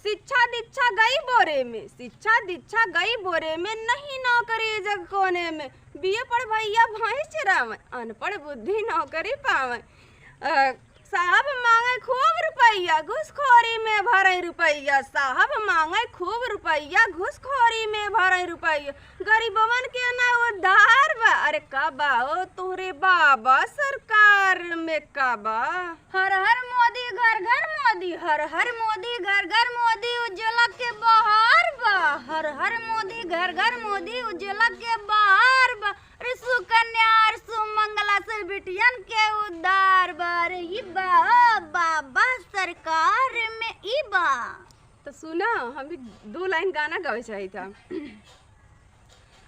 शिक्षा दीक्षा गई बोरे में, शिक्षा दीक्षा गई बोरे में, नहीं नौकरी जग कोने में। बीए पढ़ भैया भैंस चरावे, अनपढ़ बुद्धि नौकरी पावे। साहब मांगे खूब रुपया, घुसखोरी में भरे रुपया। साहब मांगे खूब रुपया, घुसखोरी में भरे रुपया। गरीबवन के ना उद्धार बा। अरे काबा हो तोरे बाबा सरकार में काबा। हर हर मोदी घर घर मोदी, हर हर मोदी घर घर मोदी, उज्ज्वला के बहार बा। हर हर मोदी घर घर मोदी, उज्ज्वला के बहार बा। अरे सुकन्या और सुमंगला से बिटियन के उद्धार बा। रे इबा बाबा सरकार में इबा। तो सुना, हम भी 2 लाइन गाना गावे चाहिए था।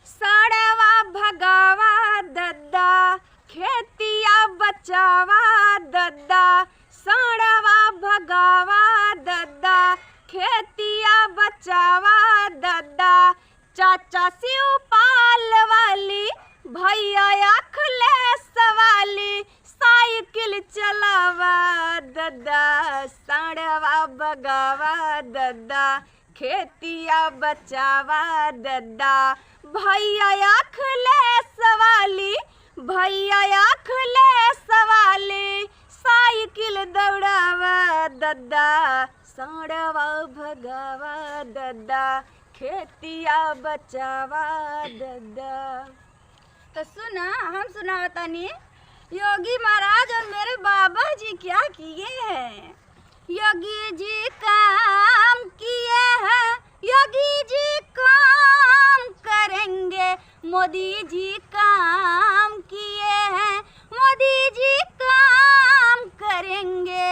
साड़वा भगावा दद्दा, खेतिया बचावा दद्दा। साड़वा भगावा दद्दा, खेतिया बचावा दद्दा। चाचा शिवपाल वाली, भैया अखिलेश वाली, साइकिल चलावा दद्दा। साड़वा भगावा दद्दा, खेतिया बचावा दद्दा। भैया अखिलेश वाली, भैया अखिलेश वाली, साइकिल दौड़ावा दद्दा। साड़वा भगावा दद्दा, खेतिया बचावा दद्दा। तो सुना, हम सुनाओ तनी। योगी महाराज और मेरे बाबा जी क्या किए हैं? योगी जी काम किए हैं, योगी जी काम करेंगे, मोदी जी काम किए हैं, मोदी जी काम करेंगे।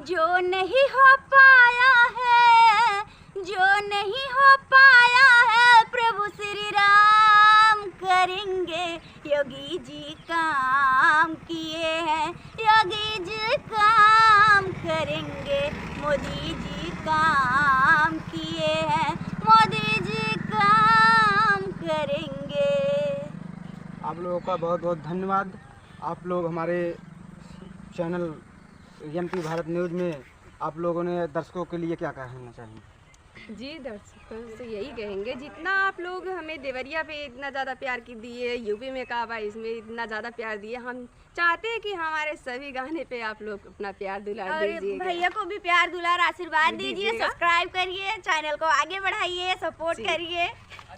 जो नहीं हो पाया है, जो नहीं हो पाया है, प्रभु श्री राम करेंगे। योगी जी काम किए हैं, योगी जी काम करेंगे, मोदी जी काम किए हैं, मोदी जी काम करेंगे। आप लोगों का बहुत बहुत धन्यवाद। आप लोग हमारे चैनल एमपी भारत न्यूज़ में आप लोगों ने दर्शकों के लिए क्या कहना चाहिए? जी दर्शकों से यही कहेंगे, जितना आप लोग हमें देवरिया पे इतना ज़्यादा प्यार की दिए, यूपी में काबा इसमें इतना ज़्यादा प्यार दिए, हम चाहते हैं कि हमारे सभी गाने पे आप लोग अपना प्यार दुलार और दीजिए। भैया को भी प्यार दुलार आशीर्वाद दीजिए, दीजिएगा। सब्सक्राइब करिए, चैनल को आगे बढ़ाइए, सपोर्ट करिए।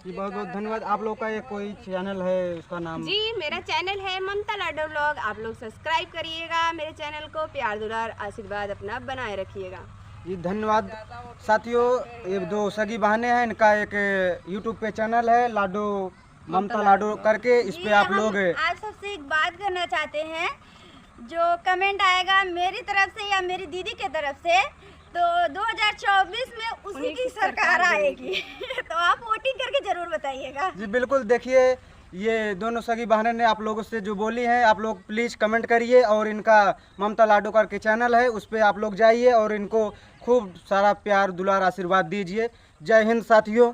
जी बहुत बहुत धन्यवाद। आप लोग का एक कोई चैनल है, उसका नाम? जी मेरा चैनल है ममता लाडो व्लॉग, आप लोग सब्सक्राइब करिएगा मेरे चैनल को, प्यार दुलार आशीर्वाद अपना बनाए रखिएगा। जी धन्यवाद। साथियों, ये दो सगी बहनें हैं, इनका एक यूट्यूब पे चैनल है लाडो, ममता लाडो करके, इस पे आप लोग आप सबसे एक बात करना चाहते हैं, जो कमेंट आएगा मेरी तरफ से या मेरी दीदी के तरफ से, तो 2024 में उसी की सरकार आएगी। तो आप वोटिंग करके जरूर बताइएगा। जी बिल्कुल। देखिए, ये दोनों सगी बहनें ने आप लोगों से जो बोली हैं, आप लोग प्लीज़ कमेंट करिए, और इनका ममता लाडो करके चैनल है, उस पर आप लोग जाइए और इनको खूब सारा प्यार दुलार आशीर्वाद दीजिए। जय हिंद साथियों।